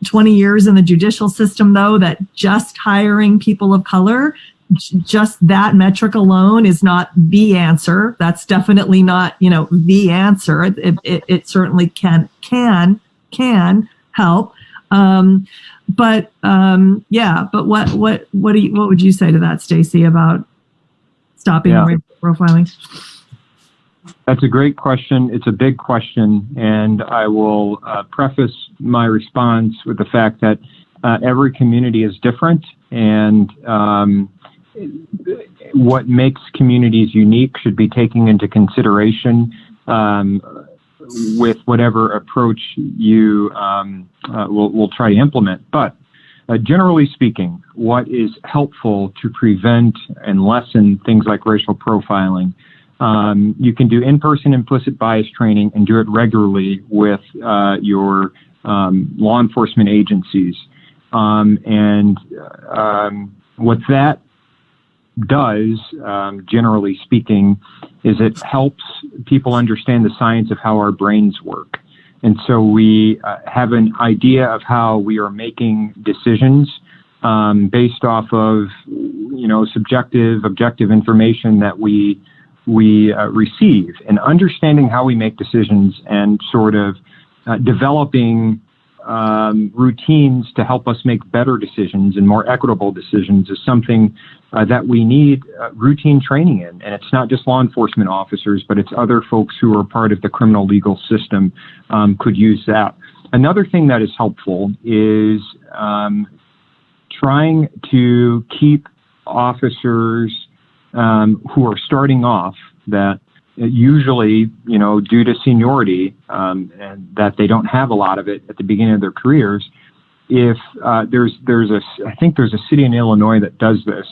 Speaker 6: 20 years in the judicial system, though, that just hiring people of color, just that metric alone is not the answer. That's definitely not the answer. It certainly can help. But what would you say to that, Stacey, about stopping racial profiling?
Speaker 8: That's a great question. It's a big question, and I will preface my response with the fact that every community is different, and what makes communities unique should be taken into consideration with whatever approach you will try to implement. But generally speaking, what is helpful to prevent and lessen things like racial profiling? You can do in-person implicit bias training and do it regularly with your law enforcement agencies. What that does, generally speaking, is it helps people understand the science of how our brains work. And so we have an idea of how we are making decisions based off of, subjective, objective information that we receive, and understanding how we make decisions and sort of developing routines to help us make better decisions and more equitable decisions is something that we need routine training in. And it's not just law enforcement officers, but it's other folks who are part of the criminal legal system could use that. Another thing that is helpful is trying to keep officers who are starting off, that usually, due to seniority, and that they don't have a lot of it at the beginning of their careers. If I think there's a city in Illinois that does this,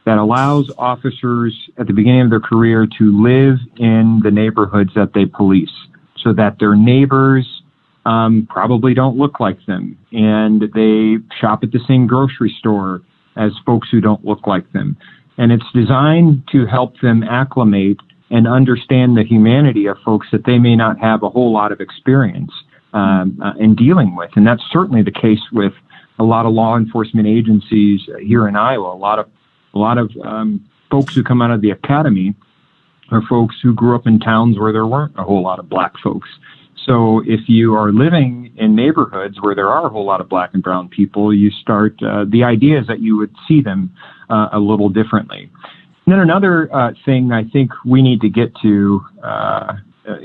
Speaker 8: that allows officers at the beginning of their career to live in the neighborhoods that they police, so that their neighbors probably don't look like them, and they shop at the same grocery store as folks who don't look like them. And it's designed to help them acclimate and understand the humanity of folks that they may not have a whole lot of experience in dealing with. And that's certainly the case with a lot of law enforcement agencies here in Iowa. A lot of folks who come out of the academy are folks who grew up in towns where there weren't a whole lot of black folks. So if you are living in neighborhoods where there are a whole lot of black and brown people, you start, the idea is that you would see them a little differently. And then another thing I think we need to get to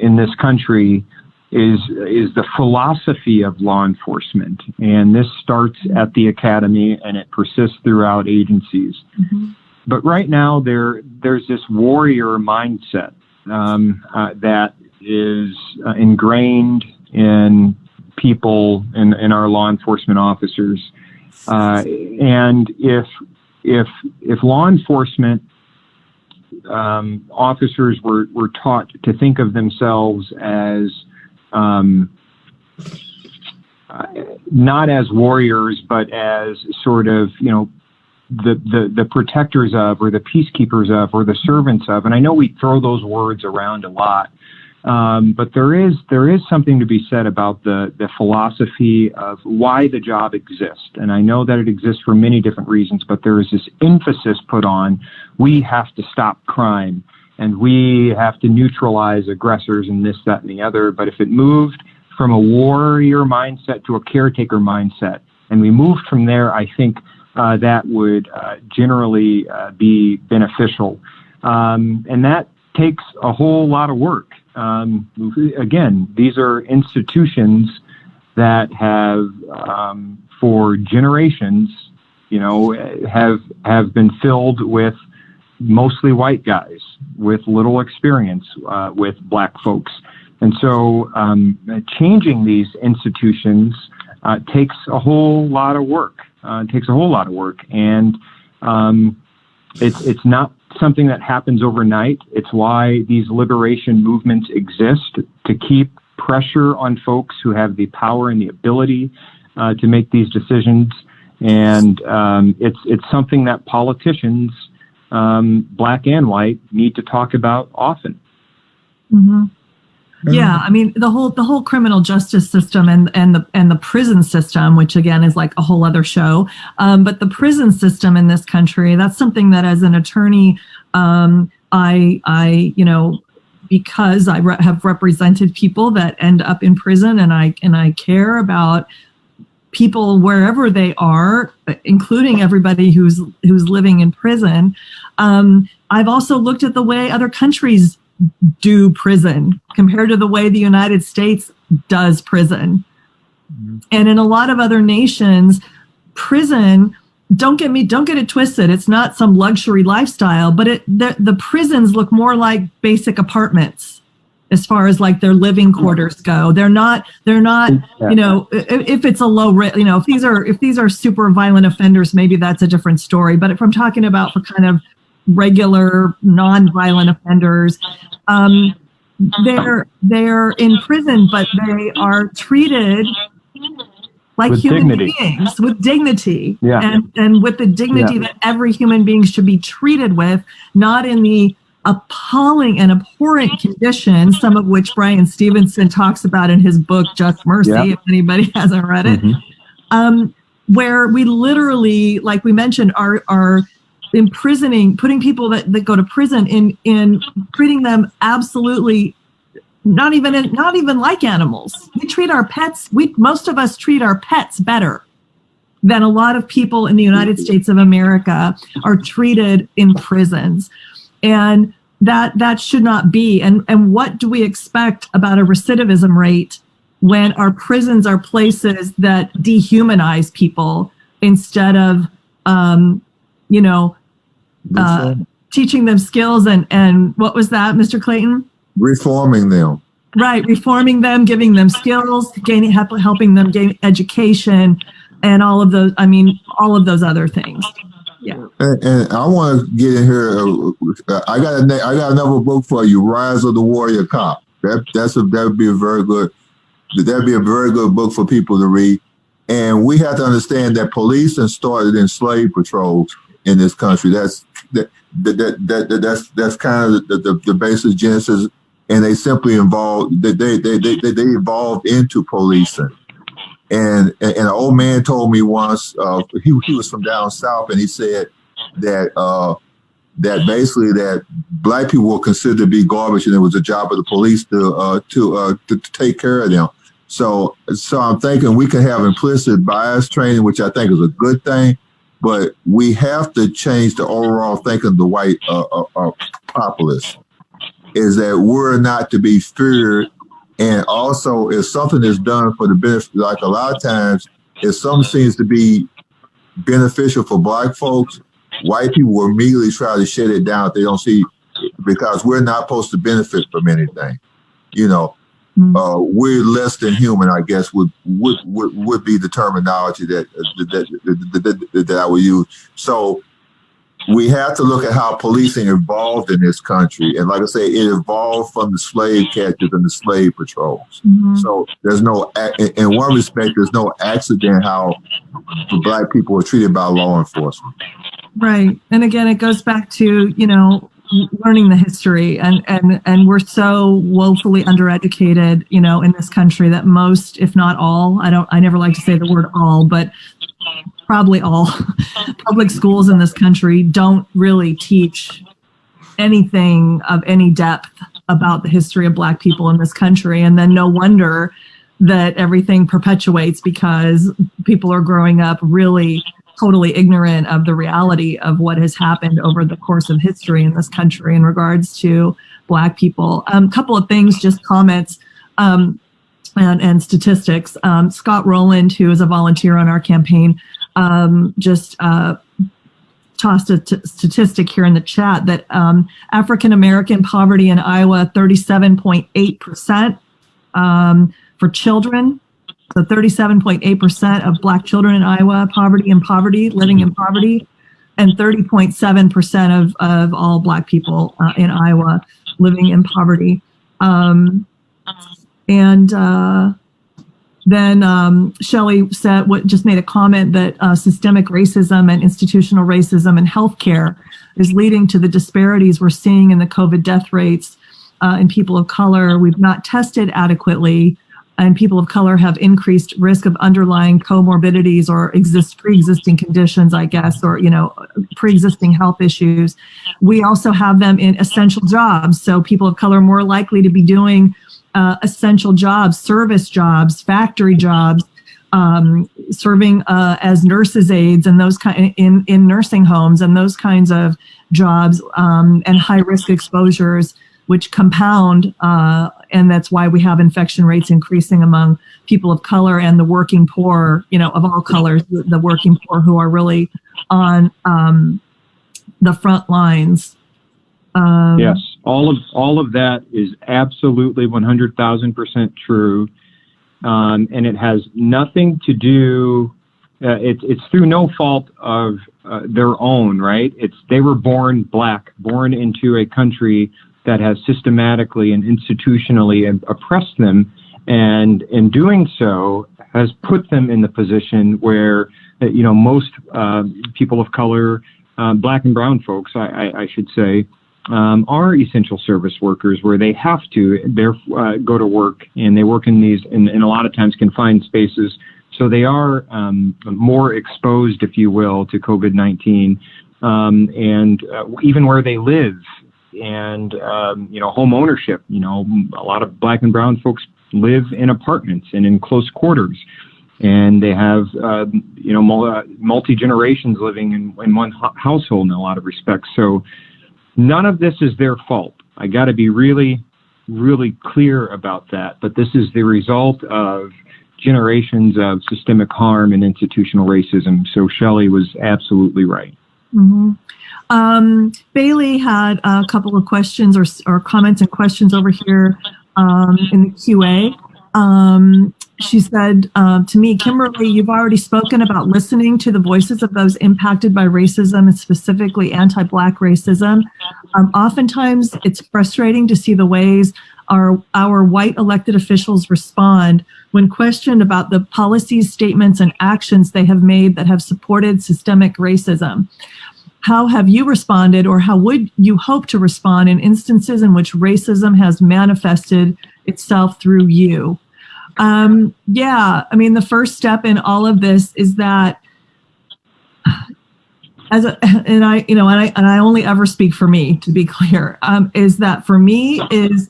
Speaker 8: in this country is the philosophy of law enforcement. And this starts at the academy and it persists throughout agencies. Mm-hmm. But right now there's this warrior mindset that is ingrained in people, in our law enforcement officers. And if law enforcement officers were taught to think of themselves as not as warriors, but as sort of, the protectors of, or the peacekeepers of, or the servants of. And I know we throw those words around a lot, but there is something to be said about the philosophy of why the job exists. And I know that it exists for many different reasons, but there is this emphasis put on, we have to stop crime and we have to neutralize aggressors and this, that, and the other. But if it moved from a warrior mindset to a caretaker mindset, and we moved from there, I think that would generally be beneficial. And that takes a whole lot of work. Again, these are institutions that have, for generations, have been filled with mostly white guys with little experience with black folks. And so changing these institutions takes a whole lot of work. And it's not something that happens overnight. It's why these liberation movements exist, to keep pressure on folks who have the power and the ability to make these decisions. And it's something that politicians, black and white, need to talk about often.
Speaker 6: Mm-hmm. Yeah, I mean, the whole criminal justice system and the prison system, which again is like a whole other show. But the prison system in this country, that's something that as an attorney, I because I have represented people that end up in prison, and I care about people wherever they are, including everybody who's living in prison. I've also looked at the way other countries do prison compared to the way the United States does prison. Mm-hmm. And in a lot of other nations, prison, don't get it twisted, it's not some luxury lifestyle, but the prisons look more like basic apartments. as far as like their living quarters go. They're not, you know, if it's a low risk, you know, if these are super violent offenders, maybe that's a different story. But if I'm talking about for kind of regular non-violent offenders, they're in prison, but they are treated like
Speaker 8: with
Speaker 6: human
Speaker 8: dignity.
Speaker 6: beings, with dignity,
Speaker 8: Yeah.
Speaker 6: and with the dignity that every human being should be treated with, not in the appalling and abhorrent conditions, some of which Brian Stevenson talks about in his book, Just Mercy, if anybody hasn't read it, where we literally, like we mentioned, are imprisoning, putting people that go to prison in treating them absolutely not even like animals. We treat our pets, most of us treat our pets better than a lot of people in the United States of America are treated in prisons. And that should not be. And what do we expect about a recidivism rate when our prisons are places that dehumanize people instead of, teaching them skills and what was that, Mr. Clayton?
Speaker 9: Reforming them.
Speaker 6: Right, reforming them, giving them skills, helping them gain education, and all of those. I mean, all of those other things. Yeah.
Speaker 9: And I want to get in here. I got another book for you, Rise of the Warrior Cop. That would be a very good. That'd be a very good book for people to read. And we have to understand that policing started in slave patrols in this country. That's kind of the basic genesis. And they simply evolved. They evolved into policing. And an old man told me once, he was from down south, and he said that basically that black people were considered to be garbage, and it was a job of the police to take care of them. So I'm thinking we can have implicit bias training, which I think is a good thing, but we have to change the overall thinking of the white populace. Is that we're not to be feared. And also, if something is done for the benefit, like a lot of times, if something seems to be beneficial for black folks, white people will immediately try to shut it down if they don't see, because we're not supposed to benefit from anything. You know, we're less than human, I guess, would be the terminology that I would use. So we have to look at how policing evolved in this country. And like I say, it evolved from the slave catchers and the slave patrols. So there's in one respect, there's no accident how the black people were treated by law enforcement.
Speaker 6: Right. And again, it goes back to, learning the history, and we're so woefully undereducated, in this country that most, if not all, I never like to say the word all, but probably all public schools in this country don't really teach anything of any depth about the history of black people in this country. And then no wonder that everything perpetuates, because people are growing up really totally ignorant of the reality of what has happened over the course of history in this country in regards to black people. Couple of things, just comments and statistics. Scott Rowland, who is a volunteer on our campaign, just tossed a statistic here in the chat that African-American poverty in Iowa, 37.8% for children. So 37.8% of black children in Iowa living in poverty, and 30.7% of all black people in Iowa living in poverty. Then Shelley just made a comment that systemic racism and institutional racism in healthcare is leading to the disparities we're seeing in the COVID death rates in people of color. We've not tested adequately, and people of color have increased risk of underlying comorbidities or pre-existing conditions, I guess, or, pre-existing health issues. We also have them in essential jobs. So people of color are more likely to be doing essential jobs, service jobs, factory jobs, serving as nurses' aides and those in nursing homes and those kinds of jobs, and high-risk exposures, which compound, and that's why we have infection rates increasing among people of color and the working poor, of all colors, the working poor who are really on the front lines
Speaker 8: Yes, all of that is absolutely 100,000% true, and it has nothing to do. It's through no fault of their own, right? They were born black, born into a country that has systematically and institutionally oppressed them, and in doing so has put them in the position where most people of color, black and brown folks, I should say, are essential service workers, where they have to go to work, and they work in these in a lot of times confined spaces. So they are more exposed, if you will, to COVID-19, and even where they live, and home ownership. A lot of black and brown folks live in apartments and in close quarters, and they have multi generations living in one household in a lot of respects. So none of this is their fault. I got to be really, really clear about that. But this is the result of generations of systemic harm and institutional racism. So Shelley was absolutely right.
Speaker 6: Mm-hmm. Bailey had a couple of questions or comments and questions over here in the QA. She said to me, Kimberly, you've already spoken about listening to the voices of those impacted by racism, and specifically anti-Black racism. Oftentimes, it's frustrating to see the ways our white elected officials respond when questioned about the policies, statements, and actions they have made that have supported systemic racism. How have you responded, or how would you hope to respond in instances in which racism has manifested itself through you? The first step in all of this is that, I only ever speak for me, to be clear, is that for me is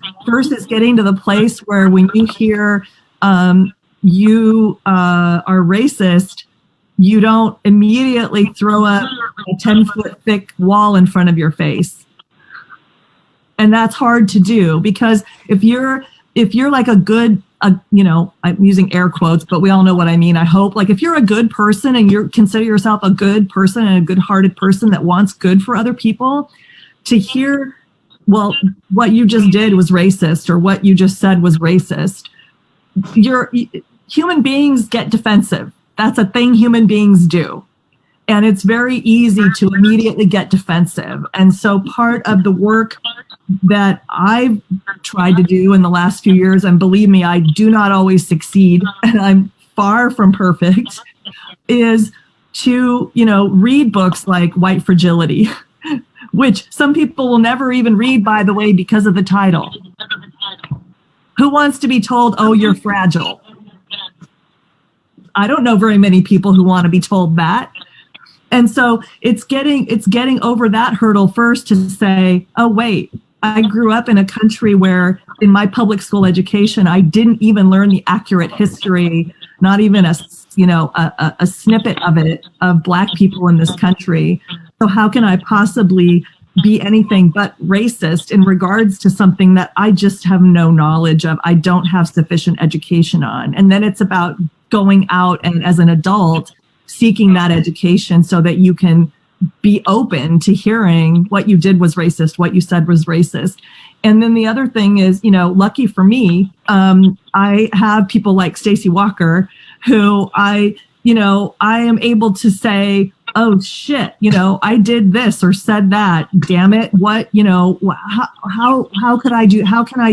Speaker 6: getting to the place where when you hear you are racist, you don't immediately throw up a 10-foot thick wall in front of your face. And that's hard to do, because if you're like a good, I'm using air quotes, but we all know what I mean, I hope. Like if you're a good person and you consider yourself a good person and a good-hearted person that wants good for other people, to hear, well, what you just did was racist, or what you just said was racist, human beings get defensive. That's a thing human beings do. And it's very easy to immediately get defensive. And so part of the work that I've tried to do in the last few years, and believe me, I do not always succeed, and I'm far from perfect, is to, read books like White Fragility, which some people will never even read, by the way, because of the title. Who wants to be told, oh, you're fragile? I don't know very many people who want to be told that. And so it's getting over that hurdle first to say, oh, wait, I grew up in a country where in my public school education, I didn't even learn the accurate history, not even a snippet of it, of Black people in this country. So how can I possibly be anything but racist in regards to something that I just have no knowledge of, I don't have sufficient education on? And then it's about going out and, as an adult, seeking that education so that you can be open to hearing what you did was racist, what you said was racist. And then the other thing is, lucky for me, I have people like Stacey Walker, who I am able to say, oh shit, I did this or said that, damn it. What, how can I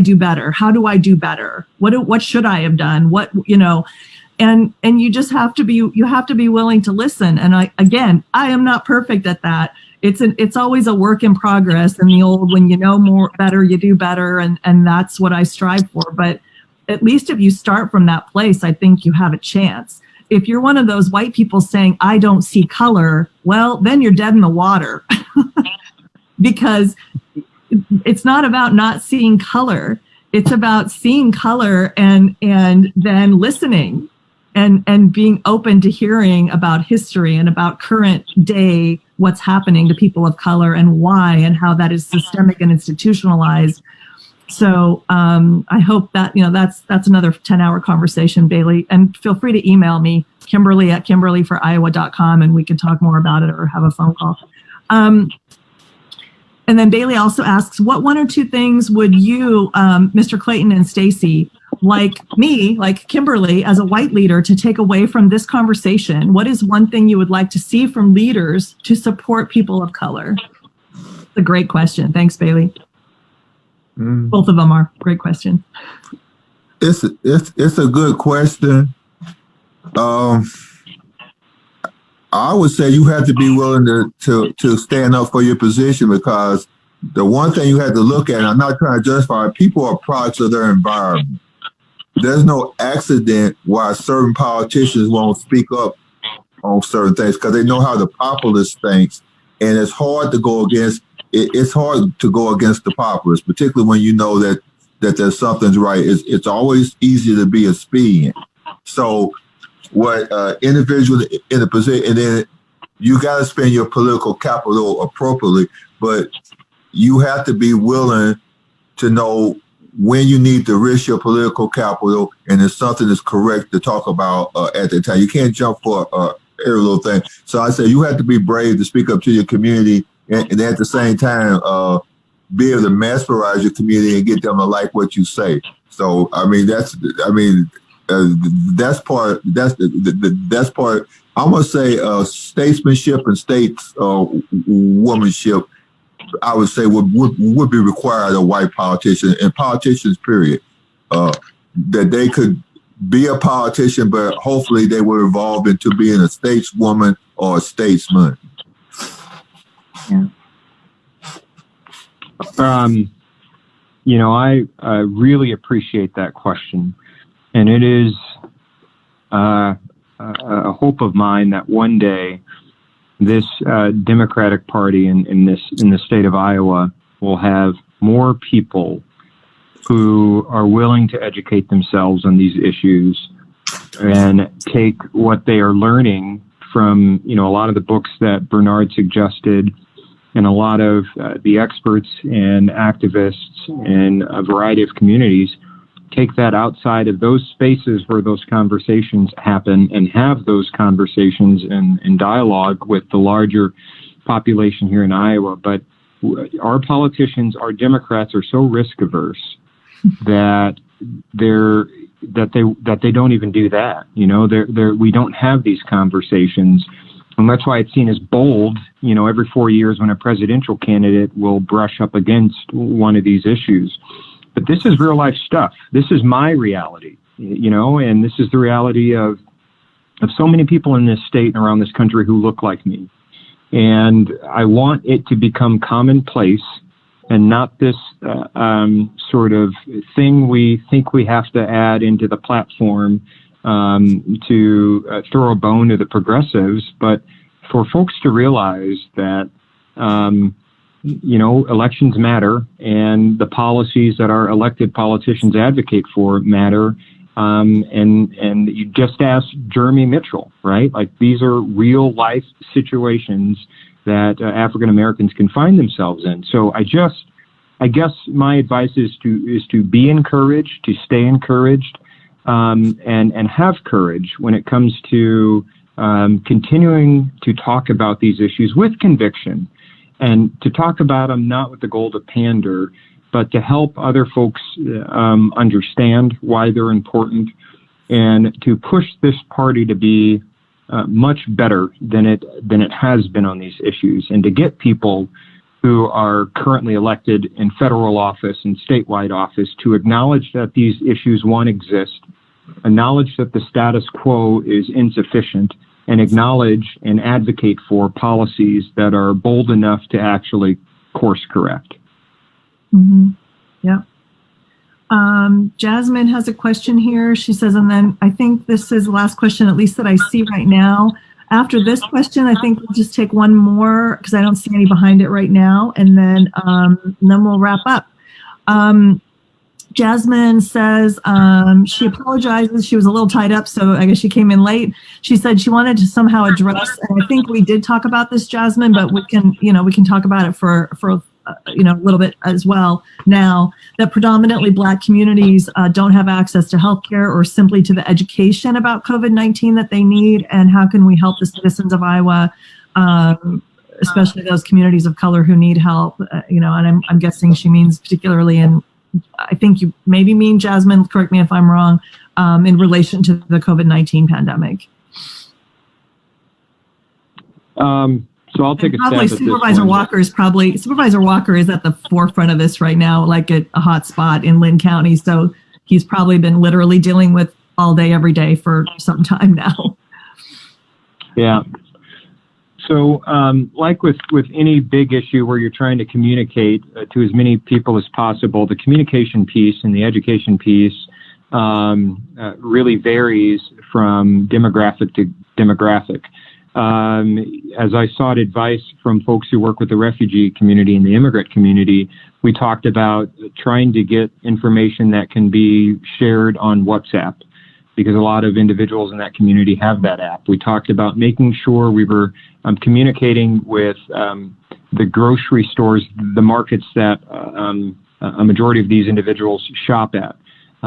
Speaker 6: do better? How do I do better? What should I have done? And you just have to be willing to listen. And I am not perfect at that. It's always a work in progress, and the old, when you know more better, you do better. And that's what I strive for. But at least if you start from that place, I think you have a chance. If you're one of those white people saying, I don't see color, well, then you're dead in the water. Because it's not about not seeing color. It's about seeing color and then listening and being open to hearing about history and about current day, what's happening to people of color and why, and how that is systemic and institutionalized. So I hope that, that's another 10-hour conversation, Bailey. And feel free to email me, Kimberly@kimberlyforiowa.com, and we can talk more about it or have a phone call. And And then Bailey also asks, what one or two things would you, Mr. Clayton and Stacey, like me, like Kimberly, as a white leader, to take away from this conversation? What is one thing you would like to see from leaders to support people of color? It's a great question. Thanks, Bailey. Both of them are great questions.
Speaker 9: It's a good question. I would say you have to be willing to stand up for your position, because the one thing you have to look at, and I'm not trying to justify it, people are products of their environment. There's no accident why certain politicians won't speak up on certain things, because they know how the populace thinks, and it's hard to go against. It's hard to go against the populace, particularly when you know that there's something's right. It's always easy to be a expedient. So, what individuals in a position, and then you got to spend your political capital appropriately, but you have to be willing to know when you need to risk your political capital, and if something is correct to talk about at the time. You can't jump for every little thing. So I say you have to be brave to speak up to your community, and at the same time, be able to mesmerize your community and get them to like what you say. So that's part. That's part. I'm gonna say statesmanship and womanship. I would say would be required of white politicians and politicians. Period. That they could be a politician, but hopefully they will evolve into being a stateswoman or a statesman.
Speaker 6: Yeah.
Speaker 8: I really appreciate that question, and it is a hope of mine that one day this Democratic Party in the state of Iowa will have more people who are willing to educate themselves on these issues and take what they are learning from a lot of the books that Bernard suggested, and a lot of the experts and activists in a variety of communities, take that outside of those spaces where those conversations happen and have those conversations in dialogue with the larger population here in Iowa. But our politicians, our Democrats, are so risk averse that they don't even do that. We don't have these conversations. And that's why it's seen as bold, every 4 years when a presidential candidate will brush up against one of these issues. But this is real life stuff. This is my reality, and this is the reality of so many people in this state and around this country who look like me. And I want it to become commonplace and not this sort of thing we think we have to add into the platform to throw a bone to the progressives, but for folks to realize that, elections matter, and the policies that our elected politicians advocate for matter. And you just asked Jeremy Mitchell, right? Like, these are real life situations that African Americans can find themselves in. So I guess my advice is to be encouraged, to stay encouraged, and have courage when it comes to continuing to talk about these issues with conviction, and to talk about them not with the goal to pander, but to help other folks understand why they're important, and to push this party to be much better than it has been on these issues, and to get people who are currently elected in federal office and statewide office to acknowledge that these issues, one, exist, acknowledge that the status quo is insufficient, and acknowledge and advocate for policies that are bold enough to actually course correct.
Speaker 6: Mm-hmm. Yeah. Jasmine has a question here. She says, and then I think this is the last question, at least that I see right now. After this question, I think we'll just take one more because I don't see any behind it right now, and then we'll wrap up. Jasmine says she apologizes. She was a little tied up, so I guess she came in late. She said she wanted to somehow address, and I think we did talk about this, Jasmine, but we can talk about it for a little bit as well now, that predominantly Black communities don't have access to healthcare or simply to the education about COVID-19 that they need, and how can we help the citizens of Iowa especially those communities of color who need help. And I'm guessing she means particularly in, I think you maybe mean, Jasmine, correct me if I'm wrong, in relation to the COVID-19 pandemic.
Speaker 8: So I'll take a stab at this.
Speaker 6: Supervisor Walker is at the forefront of this right now, like at a hot spot in Lynn County. So he's probably been literally dealing with all day, every day for some time now.
Speaker 8: Yeah. So like with any big issue where you're trying to communicate to as many people as possible, the communication piece and the education piece really varies from demographic to demographic. As I sought advice from folks who work with the refugee community and the immigrant community, we talked about trying to get information that can be shared on WhatsApp, because a lot of individuals in that community have that app. We talked about making sure we were communicating with the grocery stores, the markets that a majority of these individuals shop at,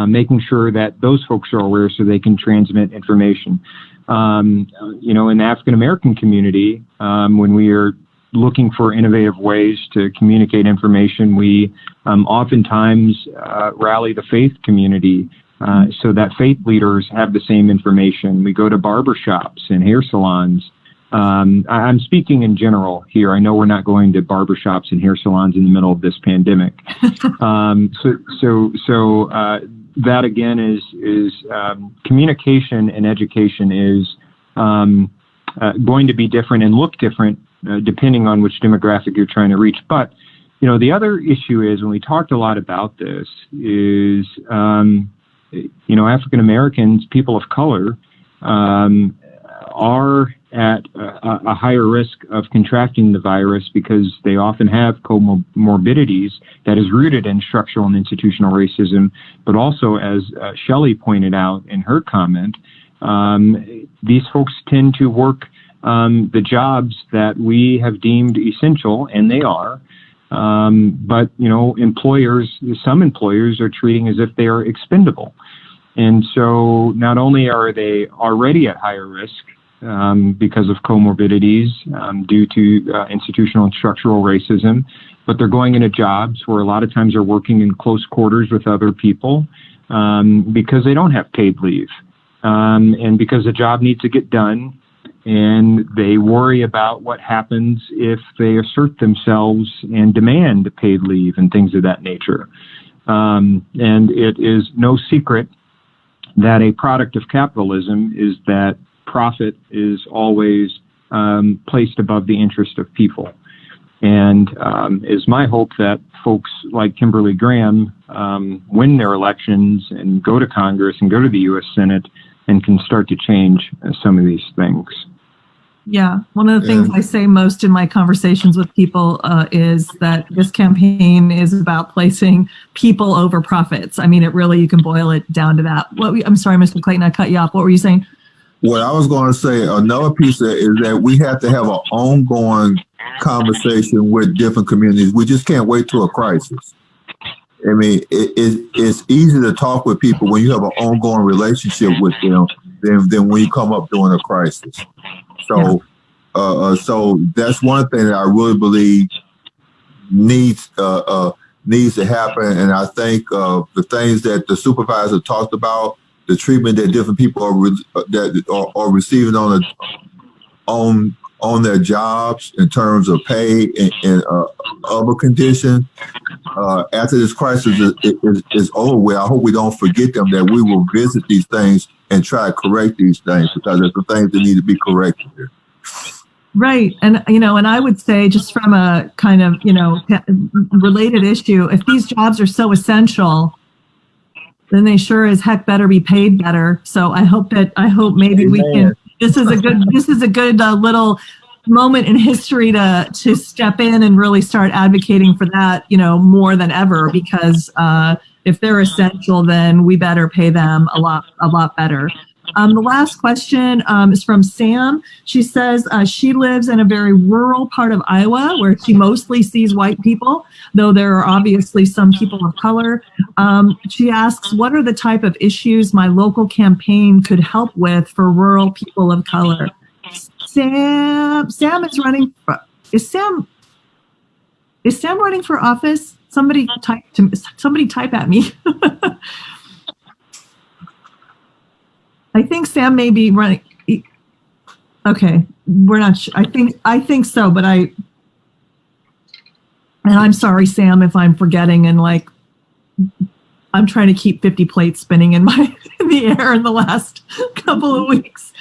Speaker 8: making sure that those folks are aware so they can transmit information. In the African American community, when we are looking for innovative ways to communicate information, we oftentimes rally the faith community so that faith leaders have the same information. We go to barbershops and hair salons. I'm speaking in general here. I know we're not going to barbershops and hair salons in the middle of this pandemic. That again is communication and education is going to be different and look different depending on which demographic you're trying to reach. But the other issue is, when we talked a lot about this, is African Americans, people of color, are at a higher risk of contracting the virus because they often have comorbidities that is rooted in structural and institutional racism. But also, as Shelley pointed out in her comment, these folks tend to work the jobs that we have deemed essential, and they are. But some employers are treating as if they are expendable. And so not only are they already at higher risk because of comorbidities due to institutional and structural racism, but they're going into jobs where a lot of times they're working in close quarters with other people because they don't have paid leave and because the job needs to get done, and they worry about what happens if they assert themselves and demand paid leave and things of that nature. And it is no secret that a product of capitalism is that profit is always placed above the interest of people. And it's my hope that folks like Kimberly Graham win their elections and go to Congress and go to the U.S. Senate and can start to change some of these things.
Speaker 6: Yeah, one of the things I say most in my conversations with people is that this campaign is about placing people over profits. I mean, you can boil it down to that. I'm sorry, Mr. Clayton, I cut you off. What were you saying?
Speaker 9: What I was going to say, another piece of it is that we have to have an ongoing conversation with different communities. We just can't wait till a crisis. I mean, it's easy to talk with people when you have an ongoing relationship with them than when you come up during a crisis. So, so that's one thing that I really believe needs to happen. And I think the things that the supervisor talked about, the treatment that different people are receiving on their jobs in terms of pay and other conditions. After this crisis is over with, I hope we don't forget them, that we will visit these things and try to correct these things, because there's the things that need to be corrected here.
Speaker 6: Right. And, and I would say, just from a kind of, related issue, if these jobs are so essential, then they sure as heck better be paid better. So I hope maybe we can, this is a good little moment in history to step in and really start advocating for that, more than ever, because if they're essential, then we better pay them a lot better. The last question is from Sam. She says she lives in a very rural part of Iowa where she mostly sees white people, though there are obviously some people of color. She asks, what are the type of issues my local campaign could help with for rural people of color? Sam is running Is Sam running for office? Somebody type at me. I think Sam may be running. Okay, we're not sure. I think so, but and I'm sorry, Sam, if I'm forgetting, and like I'm trying to keep 50 plates spinning in the air in the last couple of weeks.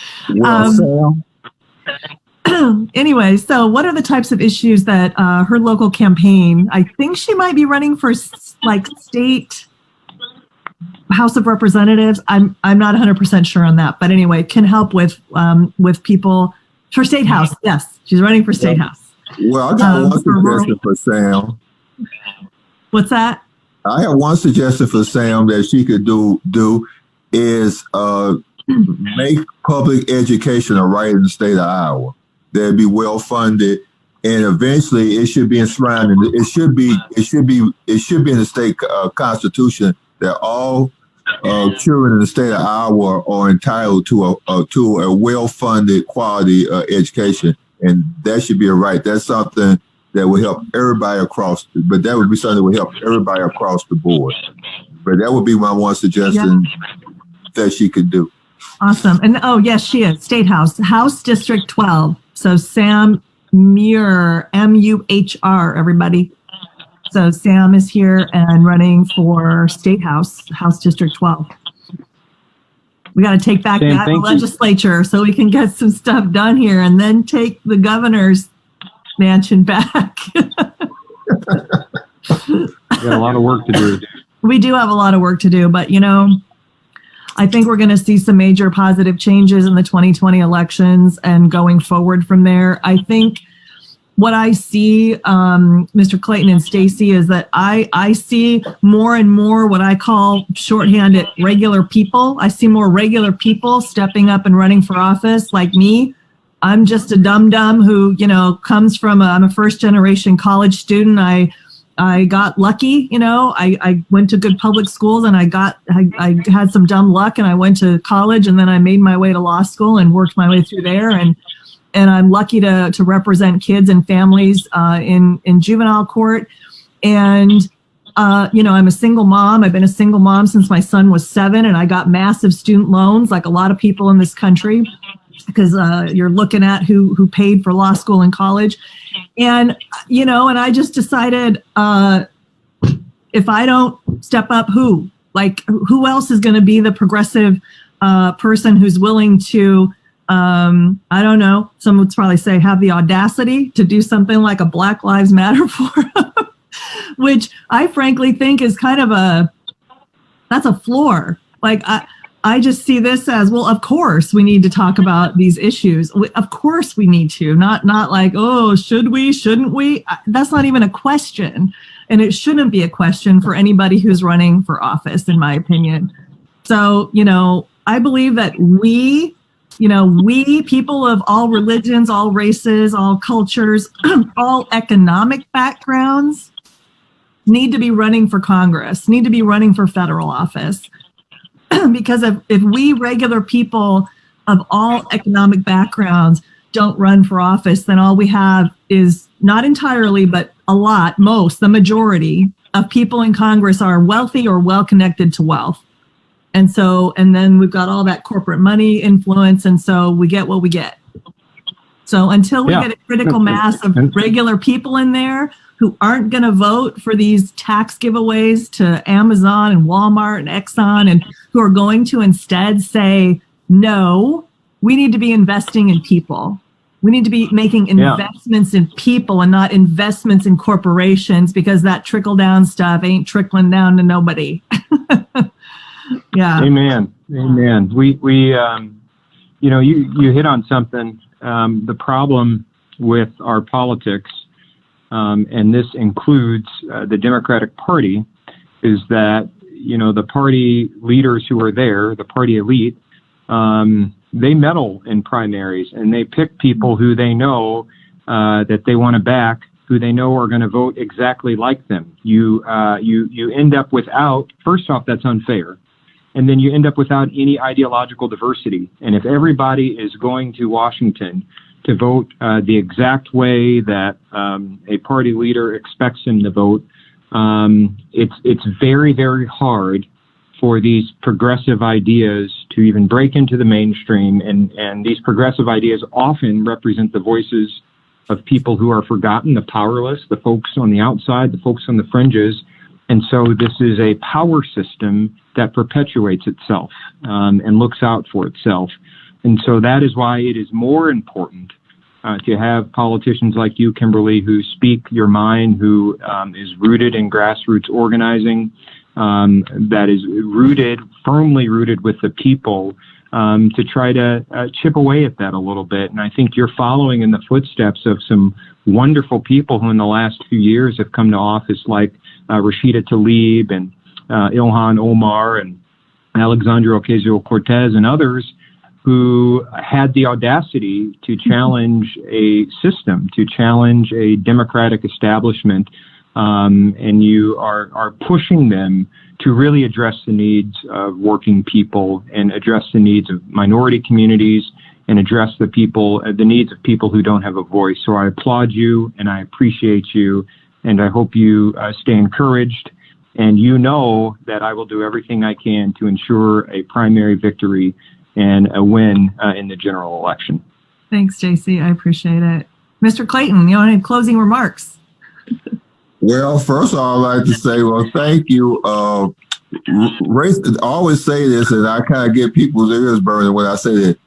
Speaker 6: Anyway, so what are the types of issues that her local campaign, I think she might be running for like state House of Representatives. I'm not 100% sure on that, but anyway, can help with people for state house. Yes, she's running for state house.
Speaker 9: Well, I got one suggestion for Sam.
Speaker 6: What's that?
Speaker 9: I have one suggestion for Sam that she could do is make public education a right in the state of Iowa. That'd be well funded, and eventually it should be enshrined. It should be in the state constitution that all children in the state of Iowa are entitled to a well-funded quality education, and that should be a right. That's something that will help everybody across. But that would be something that would help everybody across the board. But that would be my one suggestion that she could do.
Speaker 6: Awesome. And yes, she is State House District 12. So Sam Muhr, M-U-H-R, everybody. So Sam is here and running for State House District 12. We got to take back that legislature so we can get some stuff done here and then take the governor's mansion back.
Speaker 8: We got a lot of work to do.
Speaker 6: We do have a lot of work to do, but I think we're going to see some major positive changes in the 2020 elections and going forward from there. I think what I see, Mr. Clayton and Stacey, is that I see more and more what I call shorthanded regular people. I see more regular people stepping up and running for office like me. I'm just a dum-dum who, comes from I'm a first-generation college student. I got lucky, I went to good public schools and I had some dumb luck and I went to college and then I made my way to law school and worked my way through there. And I'm lucky to represent kids and families in juvenile court. And, I'm a single mom. I've been a single mom since my son was 7 and I got massive student loans like a lot of people in this country because you're looking at who paid for law school and college. And, and I just decided if I don't step up, who else is going to be the progressive person who's willing to, I don't know, some would probably say have the audacity to do something like a Black Lives Matter forum, which I frankly think is kind of that's a floor. Like, I just see this as, well, of course we need to talk about these issues. Of course we need to, not like, oh, should we, shouldn't we? That's not even a question. And it shouldn't be a question for anybody who's running for office, in my opinion. So, I believe that we people of all religions, all races, all cultures, all economic backgrounds need to be running for Congress, need to be running for federal office. Because if we regular people of all economic backgrounds don't run for office, then all we have is not entirely, but the majority of people in Congress are wealthy or well-connected to wealth. And then we've got all that corporate money influence. And so we get what we get. So until we get a critical mass of regular people in there who aren't going to vote for these tax giveaways to Amazon and Walmart and Exxon and who are going to instead say, no, we need to be investing in people. We need to be making investments in people and not investments in corporations because that trickle down stuff ain't trickling down to nobody. Yeah.
Speaker 8: Amen. We you hit on something. The problem with our politics, and this includes the Democratic Party, is that, the party leaders who are there, the party elite, they meddle in primaries and they pick people who they know that they want to back, who they know are going to vote exactly like them. You end up without, first off, that's unfair. And then you end up without any ideological diversity. And if everybody is going to Washington to vote the exact way that a party leader expects him to vote. It's very, very hard for these progressive ideas to even break into the mainstream, and these progressive ideas often represent the voices of people who are forgotten, the powerless, the folks on the outside, the folks on the fringes. And so this is a power system that perpetuates itself and looks out for itself. And so that is why it is more important to have politicians like you, Kimberly, who speak your mind, who is rooted in grassroots organizing, that is firmly rooted with the people, to try to chip away at that a little bit. And I think you're following in the footsteps of some wonderful people who in the last few years have come to office, like Rashida Tlaib and Ilhan Omar and Alexandria Ocasio-Cortez and others, who had the audacity to challenge a system, to challenge a democratic establishment, and you are pushing them to really address the needs of working people and address the needs of minority communities and address the needs of people who don't have a voice. So I applaud you and I appreciate you, and I hope you stay encouraged. And you know that I will do everything I can to ensure a primary victory and a win in the general election.
Speaker 6: Thanks, Stacey. I appreciate it. Mr. Clayton, you want any closing remarks?
Speaker 9: Well, first of all, I'd like to say, well, thank you. Race, I always say this, and I kind of get people's ears burning when I say that.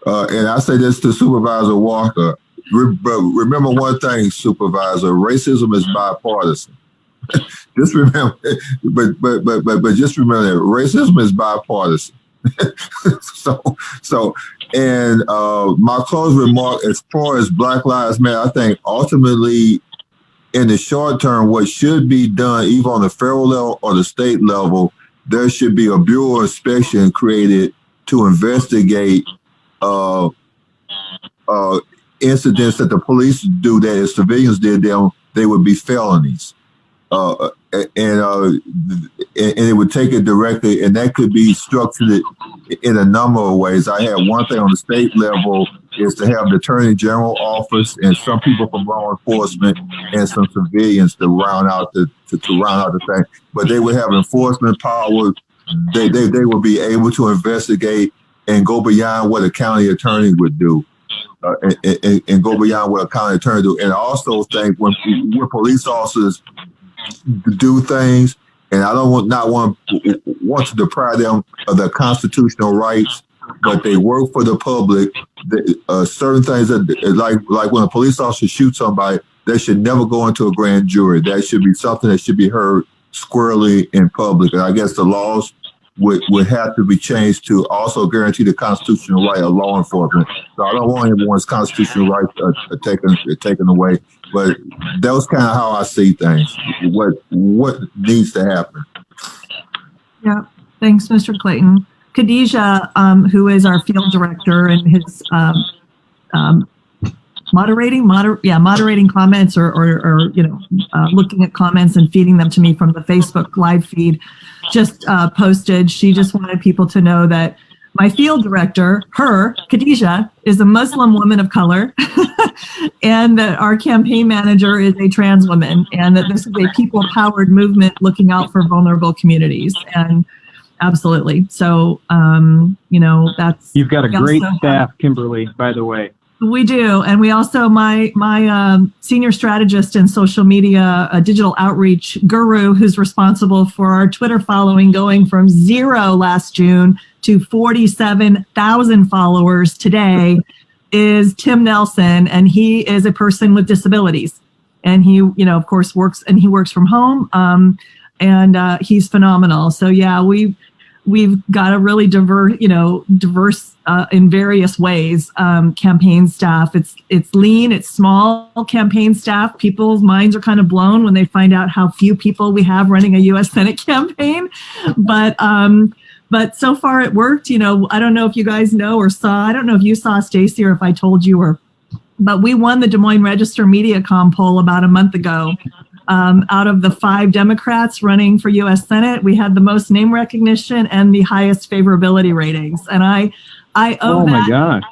Speaker 9: And I say this to Supervisor Walker. Remember one thing, Supervisor: racism is bipartisan. Just remember, but just remember that racism is bipartisan. And my closing remark, as far as Black Lives Matter, I think ultimately, in the short term, what should be done, either on the federal level or the state level, there should be a bureau of inspection created to investigate incidents that the police do that if civilians did them, they would be felonies. And it would take it directly, and that could be structured in a number of ways. I have one thing on the state level is to have the Attorney General office and some people from law enforcement and some civilians to round out the thing. But they would have enforcement power. They would be able to investigate and go beyond what a county attorney would do. And go beyond what a county attorney do. And I also think when police officers do things, and I don't want to deprive them of their constitutional rights, but they work for the public. Certain things that, like when a police officer shoots somebody, that should never go into a grand jury. That should be something that should be heard squarely in public. And I guess the laws would have to be changed to also guarantee the constitutional right of law enforcement. So I don't want everyone's constitutional rights taken away, but that was kind of how I see things. What needs to happen?
Speaker 6: Yeah, thanks, Mr. Clayton. Khadijah, who is our field director, and his moderating comments or looking at comments and feeding them to me from the Facebook live feed, just posted. She just wanted people to know that my field director, Khadijah, is a Muslim woman of color, and that our campaign manager is a trans woman, and that this is a people-powered movement looking out for vulnerable communities. And absolutely. So, that's...
Speaker 8: You've got a great staff, Kimberly, by the way.
Speaker 6: We do. And we also, my senior strategist in social media, a digital outreach guru who's responsible for our Twitter following going from 0 last June to 47,000 followers today, is Tim Nelson. And he is a person with disabilities. And he, of course, works from home. And he's phenomenal. So, yeah, we've got a really diverse in various ways campaign staff. It's lean, it's small campaign staff. People's minds are kind of blown when they find out how few people we have running a U.S. Senate campaign. But so far it worked. I don't know if you guys know or saw. I don't know if you saw, Stacey, or if I told you, but we won the Des Moines Register MediaCom poll about a month ago. Out of the 5 Democrats running for U.S. Senate, we had the most name recognition and the highest favorability ratings. And I owe
Speaker 8: that. Oh my God!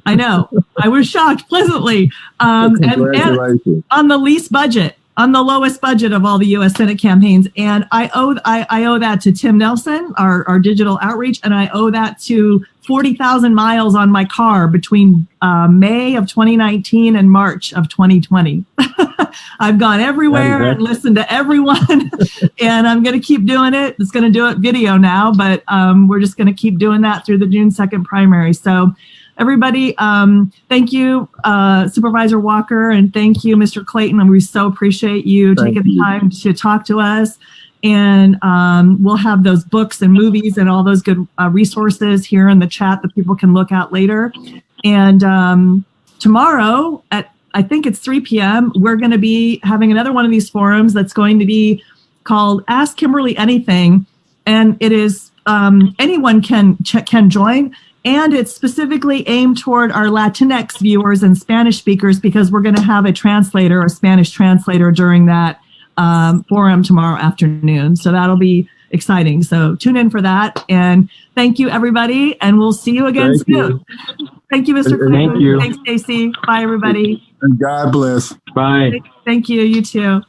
Speaker 6: I know. I was shocked pleasantly. And
Speaker 9: Congratulations.
Speaker 6: on the least budget, on the lowest budget of all the U.S. Senate campaigns. And I owe that to Tim Nelson, our digital outreach, and I owe that to 40,000 miles on my car between May of 2019 and March of 2020. I've gone everywhere and listened to everyone, and I'm going to keep doing it. It's going to do it video now, but we're just going to keep doing that through the June 2nd primary. So everybody, thank you, Supervisor Walker, and thank you, Mr. Clayton. And we so appreciate you taking the time to talk to us. And we'll have those books and movies and all those good resources here in the chat that people can look at later. And tomorrow at, I think it's 3 p.m., we're going to be having another one of these forums that's going to be called Ask Kimberly Anything. And it is, anyone can join. And it's specifically aimed toward our Latinx viewers and Spanish speakers, because we're going to have a Spanish translator during that forum tomorrow afternoon. So that'll be exciting. So tune in for that. And thank you, everybody. And we'll see you again soon. Thank you, Mr. Clayton.
Speaker 8: Thank you.
Speaker 6: Thanks, Stacey. Bye, everybody.
Speaker 9: And God bless.
Speaker 8: Bye.
Speaker 6: Thank you. You too.